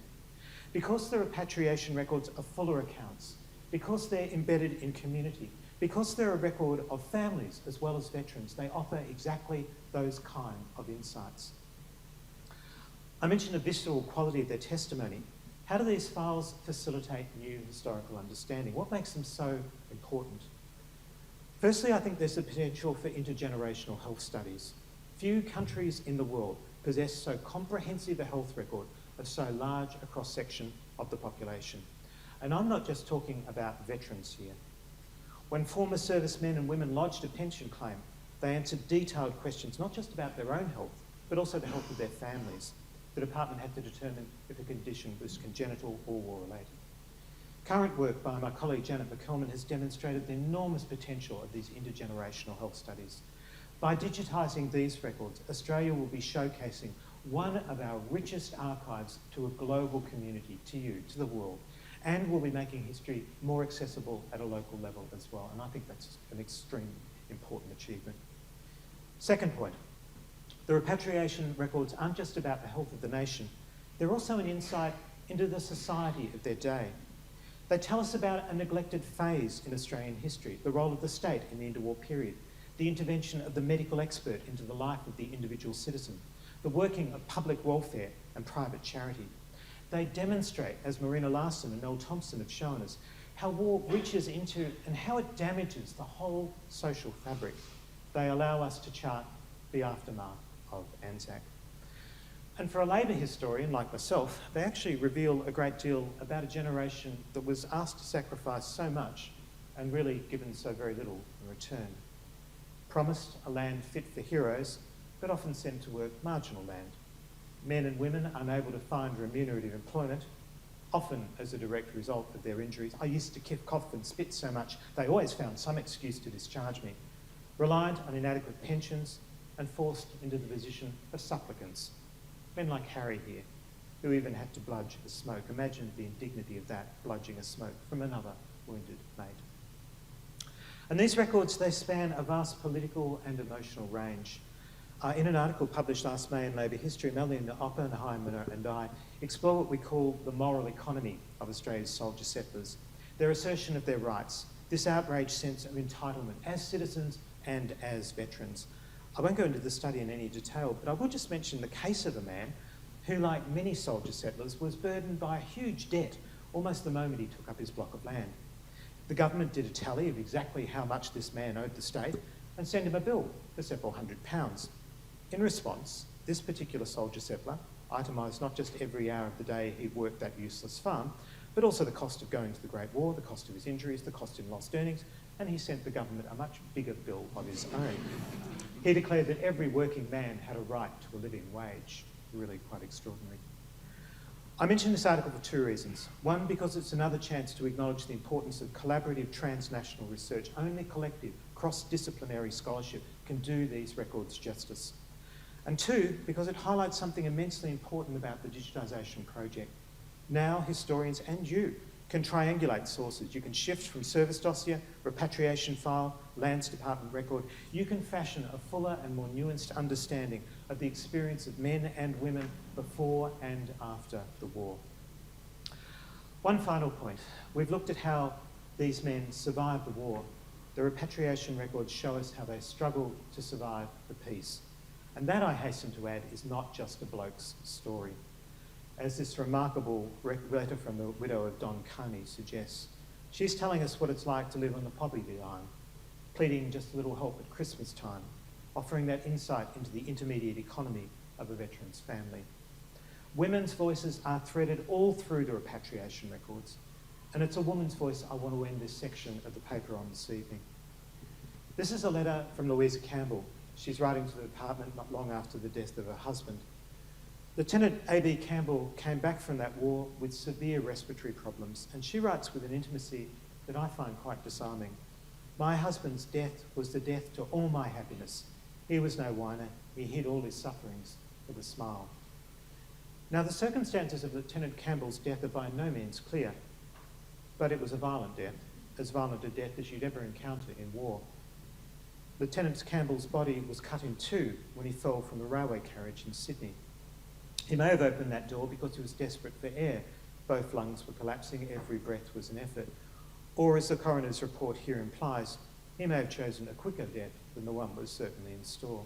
Because the repatriation records are fuller accounts, because they're embedded in community, because they're a record of families as well as veterans, they offer exactly those kind of insights. I mentioned the visceral quality of their testimony. How do these files facilitate new historical understanding? What makes them so important? Firstly, I think there's the potential for intergenerational health studies. Few countries in the world possess so comprehensive a health record of so large a cross-section of the population. And I'm not just talking about veterans here. When former servicemen and women lodged a pension claim, they answered detailed questions, not just about their own health, but also the health of their families. The department had to determine if a condition was congenital or war-related. Current work by my colleague Janet McKelman has demonstrated the enormous potential of these intergenerational health studies. By digitising these records, Australia will be showcasing one of our richest archives to a global community, to you, to the world, and we'll be making history more accessible at a local level as well. And I think that's an extremely important achievement. Second point, the repatriation records aren't just about the health of the nation, they're also an insight into the society of their day. They tell us about a neglected phase in Australian history, the role of the state in the interwar period, the intervention of the medical expert into the life of the individual citizen, the working of public welfare and private charity. They demonstrate, as Marina Larson and Mel Thompson have shown us, how war reaches into and how it damages the whole social fabric. They allow us to chart the aftermath of Anzac. And for a Labor historian like myself, they actually reveal a great deal about a generation that was asked to sacrifice so much and really given so very little in return. Promised a land fit for heroes, but often sent to work marginal land. Men and women unable to find remunerative employment, often as a direct result of their injuries. I used to cough and spit so much, they always found some excuse to discharge me. Reliant on inadequate pensions and forced into the position of supplicants. Men like Harry here, who even had to bludge a smoke. Imagine the indignity of that, bludging a smoke from another wounded mate. And these records, they span a vast political and emotional range. In an article published last May in Labour History, Melanie Oppenheimer and I explore what we call the moral economy of Australia's soldier settlers, their assertion of their rights, this outraged sense of entitlement as citizens and as veterans. I won't go into the study in any detail, but I will just mention the case of a man who, like many soldier settlers, was burdened by a huge debt almost the moment he took up his block of land. The government did a tally of exactly how much this man owed the state and sent him a bill for several £100s. In response, this particular soldier settler itemised not just every hour of the day he'd worked that useless farm, but also the cost of going to the Great War, the cost of his injuries, the cost in lost earnings, and he sent the government a much bigger bill of his own. He declared that every working man had a right to a living wage. Really quite extraordinary. I mention this article for two reasons. One, because it's another chance to acknowledge the importance of collaborative transnational research. Only collective, cross-disciplinary scholarship can do these records justice. And two, because it highlights something immensely important about the digitisation project. Now historians and you can triangulate sources. You can shift from service dossier, repatriation file, lands department record. You can fashion a fuller and more nuanced understanding of the experience of men and women before and after the war. One final point. We've looked at how these men survived the war. The repatriation records show us how they struggled to survive the peace. And that, I hasten to add, is not just a bloke's story. As this remarkable letter from the widow of Don Coney suggests, she's telling us what it's like to live on the poverty line, pleading just a little help at Christmas time, offering that insight into the intermediate economy of a veteran's family. Women's voices are threaded all through the repatriation records, and it's a woman's voice I want to end this section of the paper on this evening. This is a letter from Louisa Campbell. She's writing to the department not long after the death of her husband. Lieutenant A.B. Campbell came back from that war with severe respiratory problems, and she writes with an intimacy that I find quite disarming. My husband's death was the death to all my happiness. He was no whiner. He hid all his sufferings with a smile. Now, the circumstances of Lieutenant Campbell's death are by no means clear, but it was a violent death, as violent a death as you'd ever encounter in war. Lieutenant Campbell's body was cut in two when he fell from a railway carriage in Sydney. He may have opened that door because he was desperate for air. Both lungs were collapsing, every breath was an effort. Or, as the coroner's report here implies, he may have chosen a quicker death than the one was certainly in store.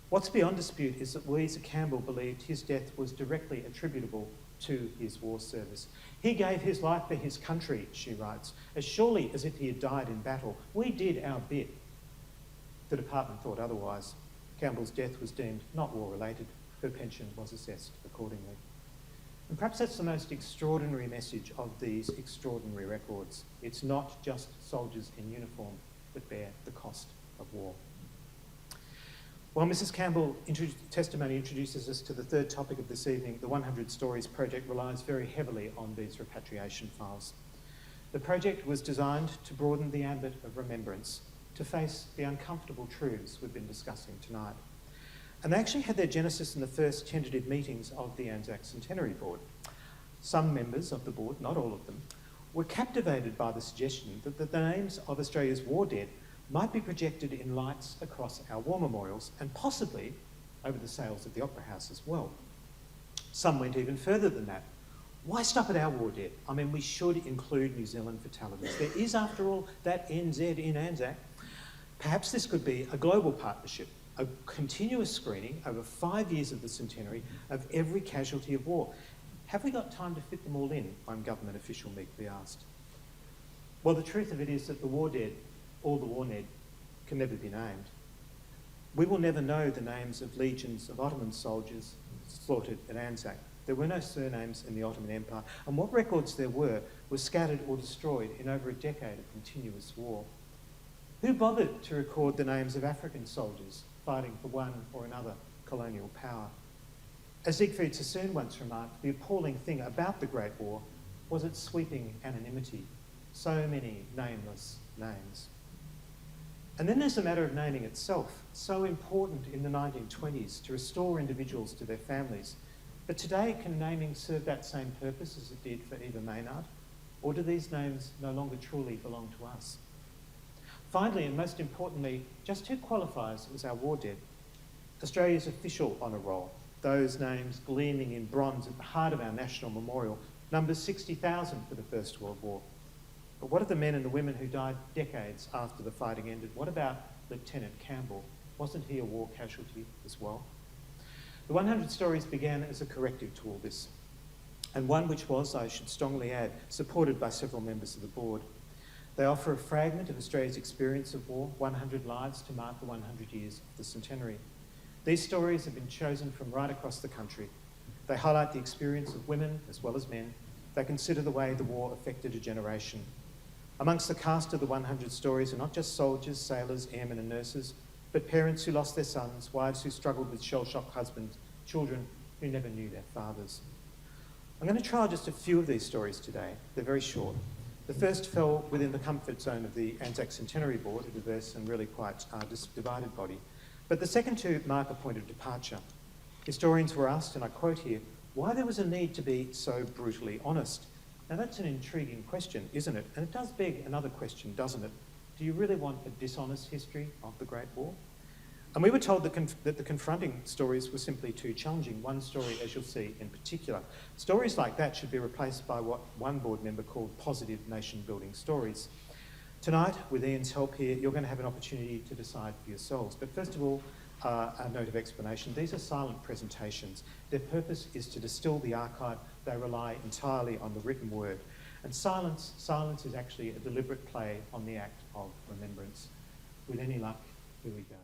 What's beyond dispute is that Louisa Campbell believed his death was directly attributable to his war service. He gave his life for his country, she writes, as surely as if he had died in battle. We did our bit. The department thought otherwise. Campbell's death was deemed not war-related. Her pension was assessed accordingly. And perhaps that's the most extraordinary message of these extraordinary records. It's not just soldiers in uniform that bear the cost of war. While Mrs. Campbell's testimony introduces us to the third topic of this evening, the 100 Stories project relies very heavily on these repatriation files. The project was designed to broaden the ambit of remembrance, to face the uncomfortable truths we've been discussing tonight. And they actually had their genesis in the first tentative meetings of the Anzac Centenary Board. Some members of the board, not all of them, were captivated by the suggestion that the names of Australia's war dead might be projected in lights across our war memorials and possibly over the sails of the Opera House as well. Some went even further than that. Why stop at our war dead? I mean, we should include New Zealand fatalities. There is, after all, that NZ in Anzac. Perhaps this could be a global partnership, a continuous screening over 5 years of the centenary of every casualty of war. Have we got time to fit them all in? One government official meekly asked. Well, the truth of it is that the war dead, or the war dead, can never be named. We will never know the names of legions of Ottoman soldiers slaughtered at Anzac. There were no surnames in the Ottoman Empire, and what records there were scattered or destroyed in over a decade of continuous war. Who bothered to record the names of African soldiers fighting for one or another colonial power? As Siegfried Sassoon once remarked, the appalling thing about the Great War was its sweeping anonymity. So many nameless names. And then there's the matter of naming itself, so important in the 1920s to restore individuals to their families. But today, can naming serve that same purpose as it did for Eva Maynard? Or do these names no longer truly belong to us? Finally, and most importantly, just who qualifies as our war dead? Australia's official honour roll, those names gleaming in bronze at the heart of our national memorial, numbers 60,000 for the First World War. But what of the men and the women who died decades after the fighting ended? What about Lieutenant Campbell? Wasn't he a war casualty as well? The 100 Stories began as a corrective to all this, and one which was, I should strongly add, supported by several members of the board. They offer a fragment of Australia's experience of war, 100 lives to mark the 100 years of the centenary. These stories have been chosen from right across the country. They highlight the experience of women as well as men. They consider the way the war affected a generation. Amongst the cast of the 100 Stories are not just soldiers, sailors, airmen and nurses, but parents who lost their sons, wives who struggled with shell-shocked husbands, children who never knew their fathers. I'm going to trial just a few of these stories today. They're very short. The first fell within the comfort zone of the Anzac Centenary Board, a diverse and really quite divided body. But the second two mark a point of departure. Historians were asked, and I quote here, why there was a need to be so brutally honest. Now that's an intriguing question, isn't it? And it does beg another question, doesn't it? Do you really want a dishonest history of the Great War? And we were told that the confronting stories were simply too challenging. One story, as you'll see in particular. Stories like that should be replaced by what one board member called positive nation-building stories. Tonight, with Ian's help here, you're going to have an opportunity to decide for yourselves. But first of all, a note of explanation. These are silent presentations. Their purpose is to distill the archive. They rely entirely on the written word. And silence is actually a deliberate play on the act of remembrance. With any luck, here we go.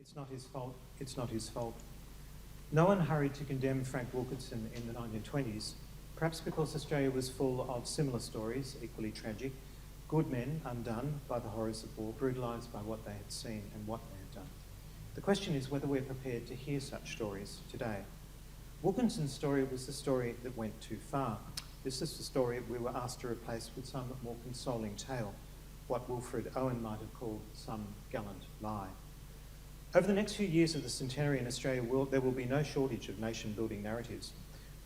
It's not his fault. It's not his fault. No one hurried to condemn Frank Wilkinson in the 1920s, perhaps because Australia was full of similar stories, equally tragic, good men undone by the horrors of war, brutalised by what they had seen and what they had done. The question is whether we're prepared to hear such stories today. Wilkinson's story was the story that went too far. This is the story we were asked to replace with some more consoling tale, what Wilfred Owen might have called some gallant lie. Over the next few years of the centenary in Australia, there will be no shortage of nation-building narratives.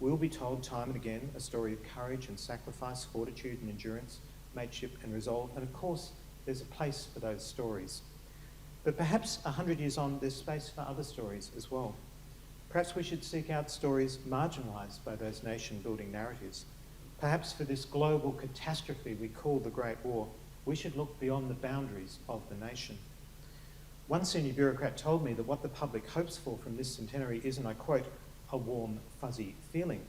We'll be told time and again a story of courage and sacrifice, fortitude and endurance, mateship and resolve, and of course, there's a place for those stories. But perhaps 100 years on, there's space for other stories as well. Perhaps we should seek out stories marginalised by those nation-building narratives. Perhaps for this global catastrophe we call the Great War, we should look beyond the boundaries of the nation. One senior bureaucrat told me that what the public hopes for from this centenary is, and I quote, a warm, fuzzy feeling.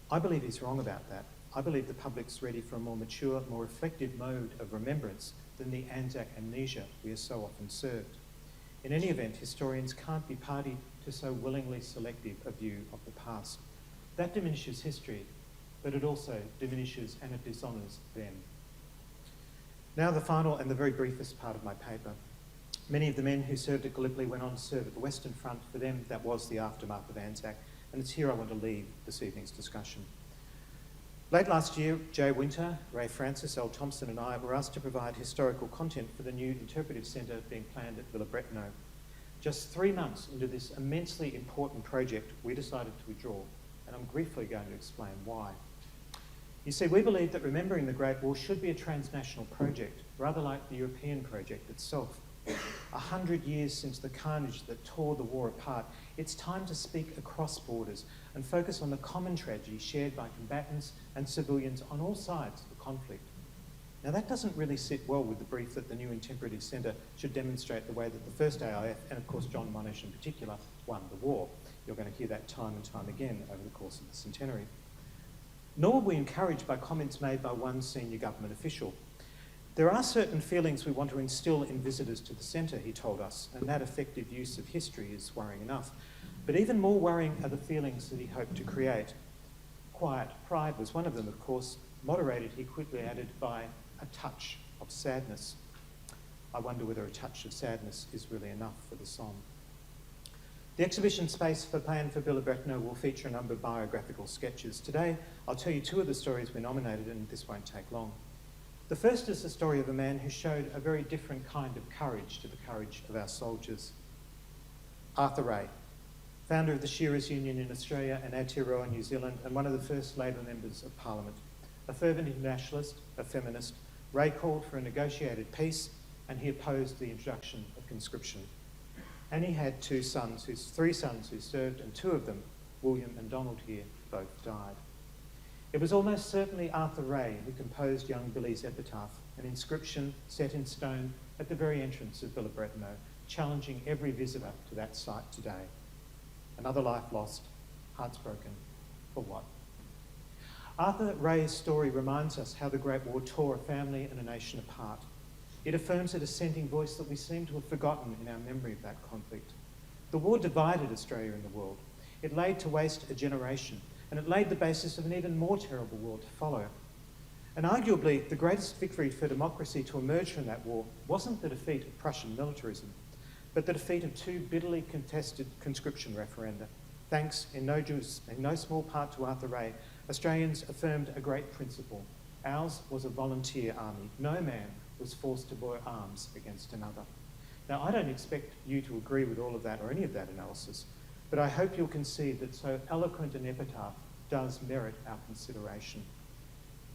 I believe he's wrong about that. I believe the public's ready for a more mature, more reflective mode of remembrance than the Anzac amnesia we are so often served. In any event, historians can't be party to so willingly selective a view of the past. That diminishes history, but it also diminishes and it dishonours them. Now the final and the very briefest part of my paper. Many of the men who served at Gallipoli went on to serve at the Western Front. For them, that was the aftermath of Anzac, and it's here I want to leave this evening's discussion. Late last year, Jay Winter, Ray Francis, L. Thompson and I were asked to provide historical content for the new interpretive centre being planned at Villa-Bretonneux. Just 3 months into this immensely important project, we decided to withdraw, and I'm briefly going to explain why. You see, we believe that remembering the Great War should be a transnational project, rather like the European project itself. 100 years since the carnage that tore the war apart, it's time to speak across borders and focus on the common tragedy shared by combatants and civilians on all sides of the conflict. Now that doesn't really sit well with the brief that the new interpretive centre should demonstrate the way that the first AIF, and of course John Monash in particular, won the war. You're going to hear that time and time again over the course of the centenary. Nor were we encouraged by comments made by one senior government official. There are certain feelings we want to instil in visitors to the centre, he told us, and that effective use of history is worrying enough. But even more worrying are the feelings that he hoped to create. Quiet pride was one of them, of course, moderated, he quickly added, by a touch of sadness. I wonder whether a touch of sadness is really enough for the song. The exhibition space planned for Villa-Bretonneux will feature a number of biographical sketches. Today, I'll tell you 2 of the stories we nominated, and this won't take long. The first is the story of a man who showed a very different kind of courage to the courage of our soldiers. Arthur Ray, founder of the Shearers' Union in Australia and Aotearoa, New Zealand, and one of the first Labor members of Parliament. A fervent internationalist, a feminist, Ray called for a negotiated peace, and he opposed the introduction of conscription. And he had 3 sons who served, and 2 of them, William and Donald here, both died. It was almost certainly Arthur Ray who composed young Billy's epitaph, an inscription set in stone at the very entrance of Villa-Bretonneux, challenging every visitor to that site today. Another life lost, hearts broken, for what? Arthur Ray's story reminds us how the Great War tore a family and a nation apart. It affirms a dissenting voice that we seem to have forgotten in our memory of that conflict. The war divided Australia and the world. It laid to waste a generation, and it laid the basis of an even more terrible war to follow. And arguably, the greatest victory for democracy to emerge from that war wasn't the defeat of Prussian militarism, but the defeat of 2 bitterly contested conscription referenda. Thanks in no small part to Arthur Ray, Australians affirmed a great principle. Ours was a volunteer army. No man was forced to bear arms against another. Now, I don't expect you to agree with all of that or any of that analysis, but I hope you'll concede that so eloquent an epitaph does merit our consideration.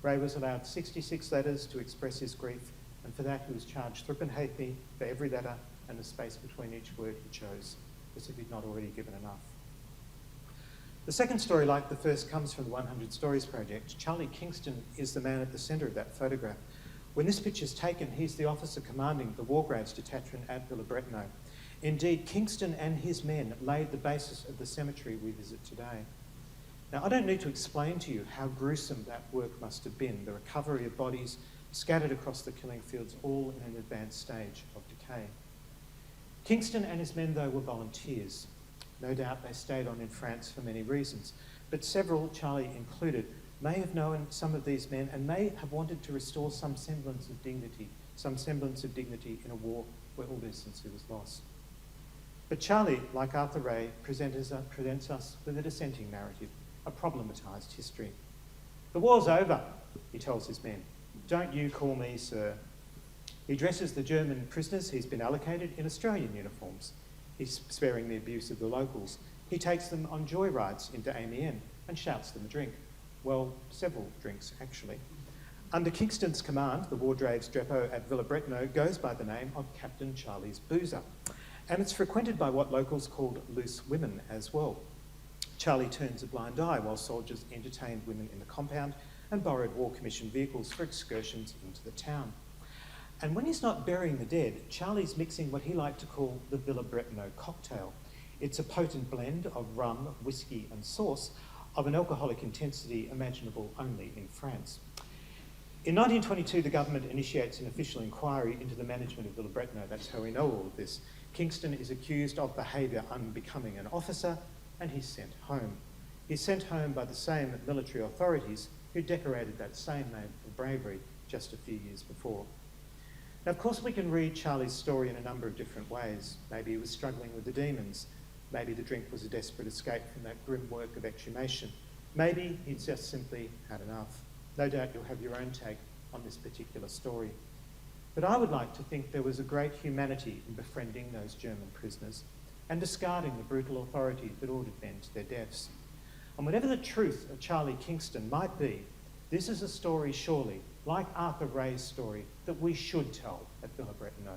Ray was allowed 66 letters to express his grief, and for that he was charged threepence halfpenny for every letter and the space between each word he chose, as if he'd not already given enough. The second story, like the first, comes from the 100 Stories project. Charlie Kingston is the man at the centre of that photograph. When this picture's taken, he's the officer commanding the War Graves detachment at Villa-Bretonneux. Indeed, Kingston and his men laid the basis of the cemetery we visit today. Now, I don't need to explain to you how gruesome that work must have been, the recovery of bodies scattered across the killing fields, all in an advanced stage of decay. Kingston and his men, though, were volunteers. No doubt they stayed on in France for many reasons, but several, Charlie included, may have known some of these men and may have wanted to restore some semblance of dignity in a war where all decency was lost. But Charlie, like Arthur Ray, presents us with a dissenting narrative, a problematised history. "The war's over," he tells his men. "Don't you call me sir." He dresses the German prisoners he's been allocated in Australian uniforms. He's sparing the abuse of the locals. He takes them on joyrides into Amiens and shouts them a drink. Well, several drinks, actually. Under Kingston's command, the Wardroves depot at Villabretno goes by the name of Captain Charlie's Boozer, and it's frequented by what locals called loose women as well. Charlie turns a blind eye while soldiers entertained women in the compound and borrowed War Commission vehicles for excursions into the town. And when he's not burying the dead, Charlie's mixing what he liked to call the Villabretno cocktail. It's a potent blend of rum, whiskey and sauce of an alcoholic intensity imaginable only in France. In 1922, the government initiates an official inquiry into the management of Villabretno. That's how we know all of this. Kingston is accused of behaviour unbecoming an officer, and he's sent home. He's sent home by the same military authorities who decorated that same name for bravery just a few years before. Now, of course, we can read Charlie's story in a number of different ways. Maybe he was struggling with the demons. Maybe the drink was a desperate escape from that grim work of exhumation. Maybe he'd just simply had enough. No doubt you'll have your own take on this particular story. But I would like to think there was a great humanity in befriending those German prisoners and discarding the brutal authority that ordered men to their deaths. And whatever the truth of Charlie Kingston might be, this is a story surely, like Arthur Ray's story, that we should tell at Villabretno.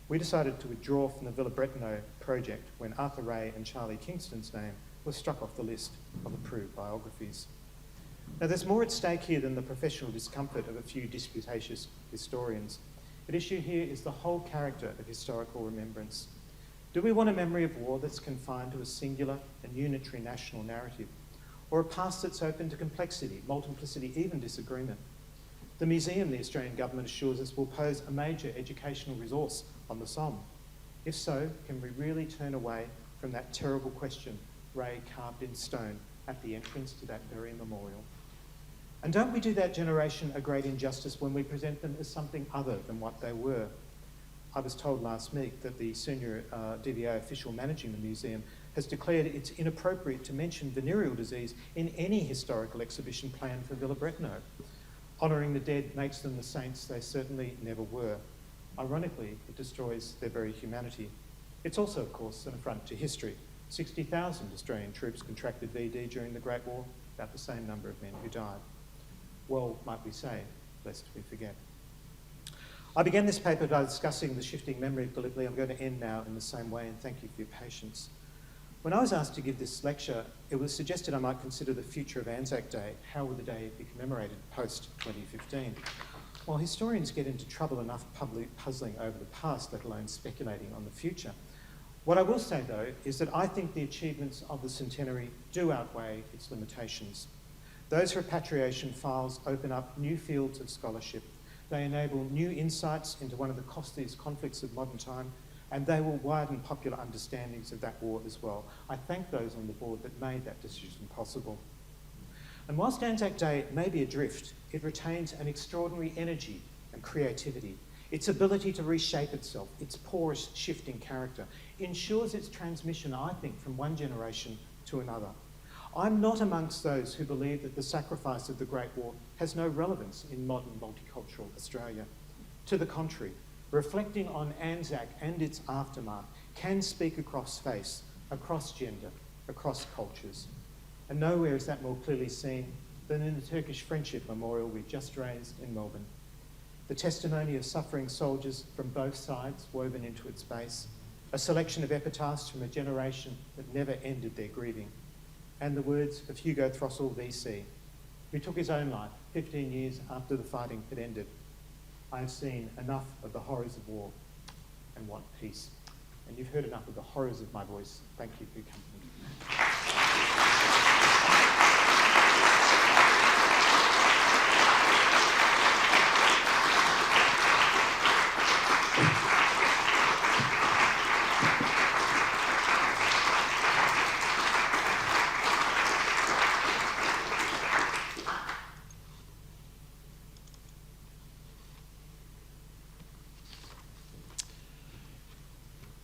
We decided to withdraw from the Villabretno project when Arthur Ray and Charlie Kingston's name was struck off the list of approved biographies. Now, there's more at stake here than the professional discomfort of a few disputatious historians. At issue here is the whole character of historical remembrance. Do we want a memory of war that's confined to a singular and unitary national narrative, or a past that's open to complexity, multiplicity, even disagreement? The museum, the Australian government assures us, will pose a major educational resource on the Somme. If so, can we really turn away from that terrible question Ray carved in stone at the entrance to that very memorial? And don't we do that generation a great injustice when we present them as something other than what they were? I was told last week that the senior DVO official managing the museum has declared it's inappropriate to mention venereal disease in any historical exhibition planned for Villabretno. Honouring the dead makes them the saints they certainly never were. Ironically, it destroys their very humanity. It's also, of course, an affront to history. 60,000 Australian troops contracted VD during the Great War, about the same number of men who died. Well, might we say, lest we forget. I began this paper by discussing the shifting memory of Gallipoli. I'm going to end now in the same way, and thank you for your patience. When I was asked to give this lecture, it was suggested I might consider the future of Anzac Day. How would the day be commemorated post-2015? Well, historians get into trouble enough puzzling over the past, let alone speculating on the future. What I will say, though, is that I think the achievements of the Centenary do outweigh its limitations. Those repatriation files open up new fields of scholarship. They enable new insights into one of the costliest conflicts of modern time, and they will widen popular understandings of that war as well. I thank those on the board that made that decision possible. And whilst Anzac Day may be adrift, it retains an extraordinary energy and creativity. Its ability to reshape itself, its porous, shifting character, ensures its transmission, I think, from one generation to another. I'm not amongst those who believe that the sacrifice of the Great War has no relevance in modern multicultural Australia. To the contrary, reflecting on Anzac and its aftermath can speak across face, across gender, across cultures. And nowhere is that more clearly seen than in the Turkish Friendship Memorial we've just raised in Melbourne. The testimony of suffering soldiers from both sides woven into its base, a selection of epitaphs from a generation that never ended their grieving, and the words of Hugo Throssell VC, who took his own life 15 years after the fighting had ended. I have seen enough of the horrors of war and want peace. And you've heard enough of the horrors of my voice. Thank you for your company.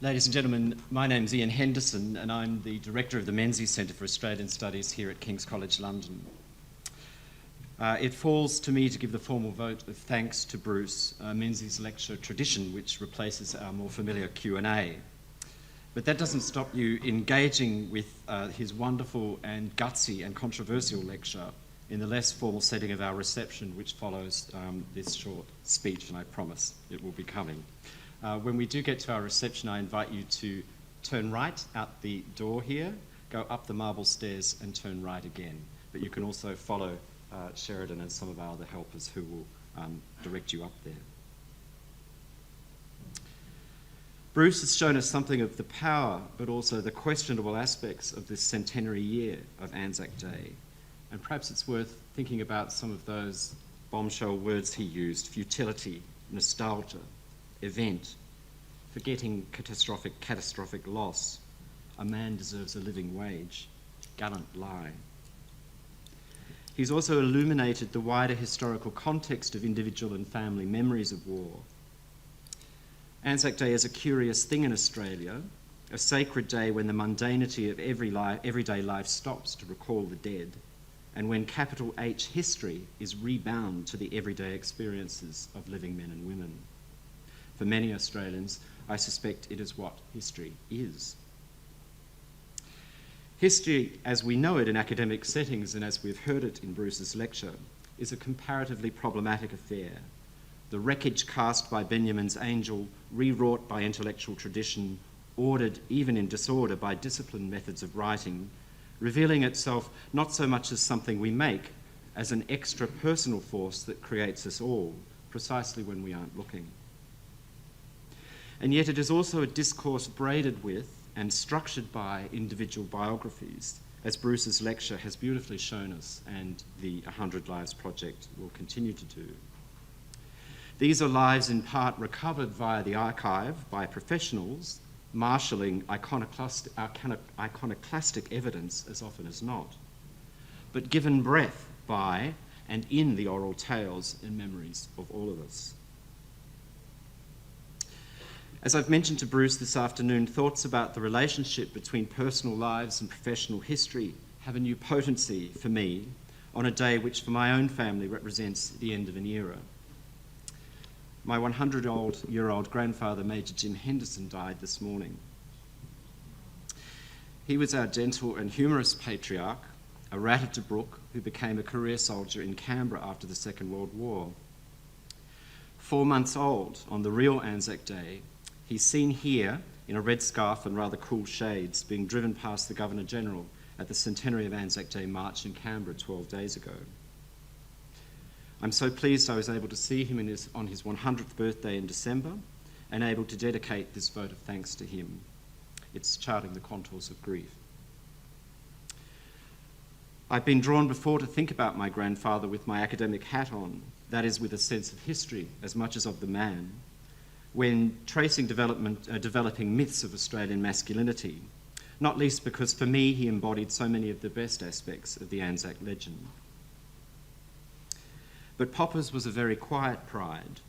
Ladies and gentlemen, my name's Ian Henderson and I'm the Director of the Menzies Centre for Australian Studies here at King's College London. It falls to me to give the formal vote of thanks to Bruce, Menzies lecture tradition, which replaces our more familiar Q&A. But that doesn't stop you engaging with his wonderful and gutsy and controversial lecture in the less formal setting of our reception, which follows this short speech, and I promise it will be coming. When we do get to our reception, I invite you to turn right out the door here, go up the marble stairs and turn right again. But you can also follow Sheridan and some of our other helpers who will direct you up there. Bruce has shown us something of the power, but also the questionable aspects of this centenary year of Anzac Day. And perhaps it's worth thinking about some of those bombshell words he used: futility, nostalgia, event, forgetting catastrophic loss, a man deserves a living wage, gallant lie. He's also illuminated the wider historical context of individual and family memories of war. Anzac Day is a curious thing in Australia, a sacred day when the mundanity of everyday life stops to recall the dead, and when capital H history is rebound to the everyday experiences of living men and women. For many Australians, I suspect it is what history is. History, as we know it in academic settings and as we've heard it in Bruce's lecture, is a comparatively problematic affair. The wreckage cast by Benjamin's angel, rewrought by intellectual tradition, ordered even in disorder by disciplined methods of writing, revealing itself not so much as something we make, as an extra personal force that creates us all, precisely when we aren't looking. And yet it is also a discourse braided with and structured by individual biographies, as Bruce's lecture has beautifully shown us and the 100 Lives Project will continue to do. These are lives in part recovered via the archive by professionals, marshalling iconoclastic evidence as often as not, but given breath by and in the oral tales and memories of all of us. As I've mentioned to Bruce this afternoon, thoughts about the relationship between personal lives and professional history have a new potency for me on a day which for my own family represents the end of an era. My 100-year-old grandfather, Major Jim Henderson, died this morning. He was our gentle and humorous patriarch, a rat of Tobruk who became a career soldier in Canberra after the Second World War. 4 months old, on the real Anzac Day, he's seen here, in a red scarf and rather cool shades, being driven past the Governor-General at the Centenary of Anzac Day march in Canberra 12 days ago. I'm so pleased I was able to see him on his 100th birthday in December and able to dedicate this vote of thanks to him. It's charting the contours of grief. I've been drawn before to think about my grandfather with my academic hat on, that is, with a sense of history as much as of the man, when tracing developing myths of Australian masculinity, not least because for me he embodied so many of the best aspects of the Anzac legend. But Popper's was a very quiet pride.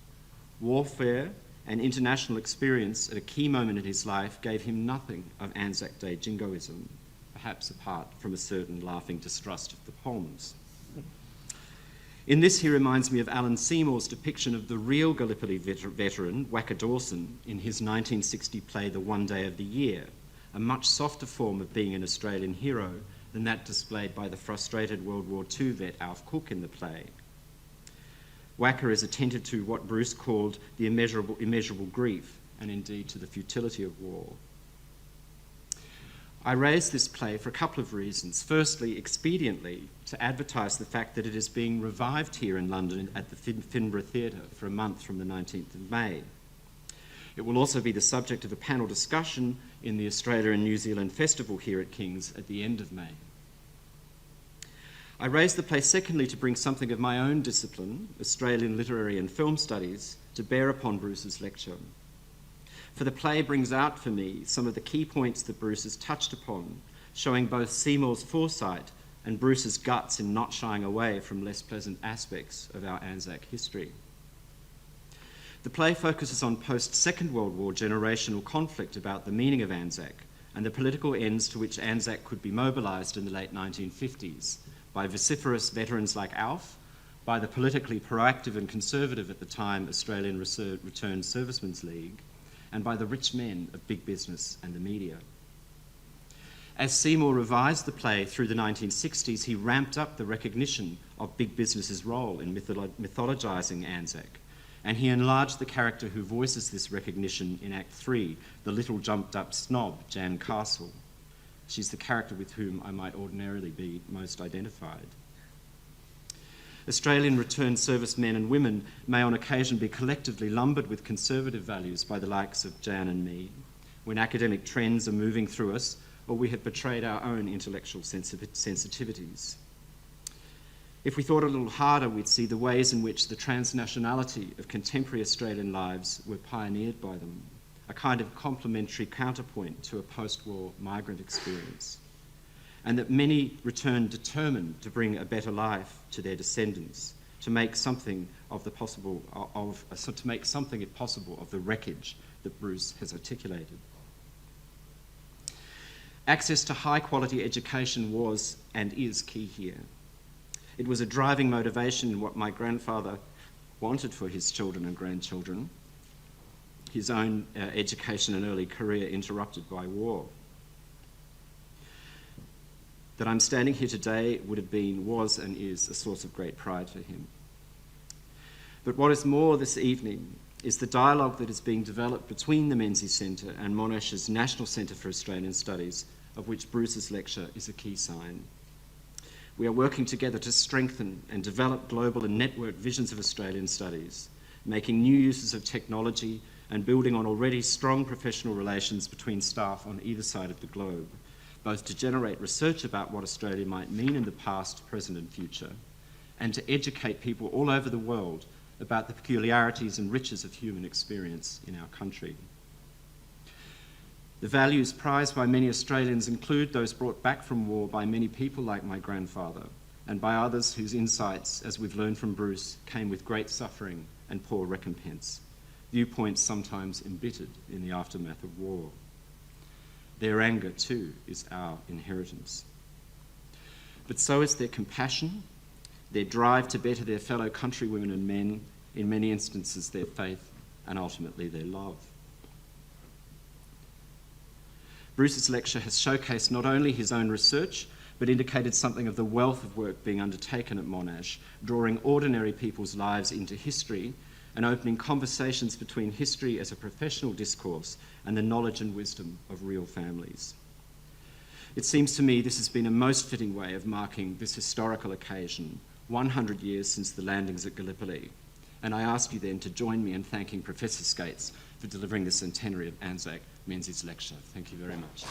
Warfare and international experience at a key moment in his life gave him nothing of Anzac Day jingoism, perhaps apart from a certain laughing distrust of the Poms. In this, he reminds me of Alan Seymour's depiction of the real Gallipoli veteran, Wacker Dawson, in his 1960 play The One Day of the Year, a much softer form of being an Australian hero than that displayed by the frustrated World War II vet Alf Cook in the play. Wacker is attentive to what Bruce called the immeasurable grief, and indeed to the futility of war. I raised this play for a couple of reasons. Firstly, expediently, to advertise the fact that it is being revived here in London at the Finborough Theatre for a month from the 19th of May. It will also be the subject of a panel discussion in the Australia and New Zealand Festival here at King's at the end of May. I raised the play secondly to bring something of my own discipline, Australian literary and film studies, to bear upon Bruce's lecture. For the play brings out for me some of the key points that Bruce has touched upon, showing both Seymour's foresight and Bruce's guts in not shying away from less pleasant aspects of our Anzac history. The play focuses on post-Second World War generational conflict about the meaning of Anzac and the political ends to which Anzac could be mobilised in the late 1950s by vociferous veterans like Alf, by the politically proactive and conservative at the time Australian Returned Servicemen's League, and by the rich men of big business and the media. As Seymour revised the play through the 1960s, he ramped up the recognition of big business's role in mythologising Anzac, and he enlarged the character who voices this recognition in Act 3, the little jumped-up snob, Jan Castle. She's the character with whom I might ordinarily be most identified. Australian returned servicemen and women may on occasion be collectively lumbered with conservative values by the likes of Jan and me, when academic trends are moving through us or we have betrayed our own intellectual sensitivities. If we thought a little harder, we'd see the ways in which the transnationality of contemporary Australian lives were pioneered by them, a kind of complementary counterpoint to a post-war migrant experience, and that many returned determined to bring a better life to their descendants, to make something of the possible to make something if possible of the wreckage that Bruce has articulated. Access to high-quality education was and is key here. It was a driving motivation in what my grandfather wanted for his children and grandchildren, his own education and early career interrupted by war. That I'm standing here today would have been, was and is a source of great pride for him. But what is more this evening is the dialogue that is being developed between the Menzies Centre and Monash's National Centre for Australian Studies, of which Bruce's lecture is a key sign. We are working together to strengthen and develop global and networked visions of Australian studies, making new uses of technology and building on already strong professional relations between staff on either side of the globe, both to generate research about what Australia might mean in the past, present and future, and to educate people all over the world about the peculiarities and riches of human experience in our country. The values prized by many Australians include those brought back from war by many people like my grandfather, and by others whose insights, as we've learned from Bruce, came with great suffering and poor recompense, viewpoints sometimes embittered in the aftermath of war. Their anger, too, is our inheritance. But so is their compassion, their drive to better their fellow countrywomen and men, in many instances their faith, and ultimately their love. Bruce's lecture has showcased not only his own research, but indicated something of the wealth of work being undertaken at Monash, drawing ordinary people's lives into history and opening conversations between history as a professional discourse and the knowledge and wisdom of real families. It seems to me this has been a most fitting way of marking this historical occasion, 100 years since the landings at Gallipoli. And I ask you then to join me in thanking Professor Scates for delivering the centenary of Anzac Menzies lecture. Thank you very much.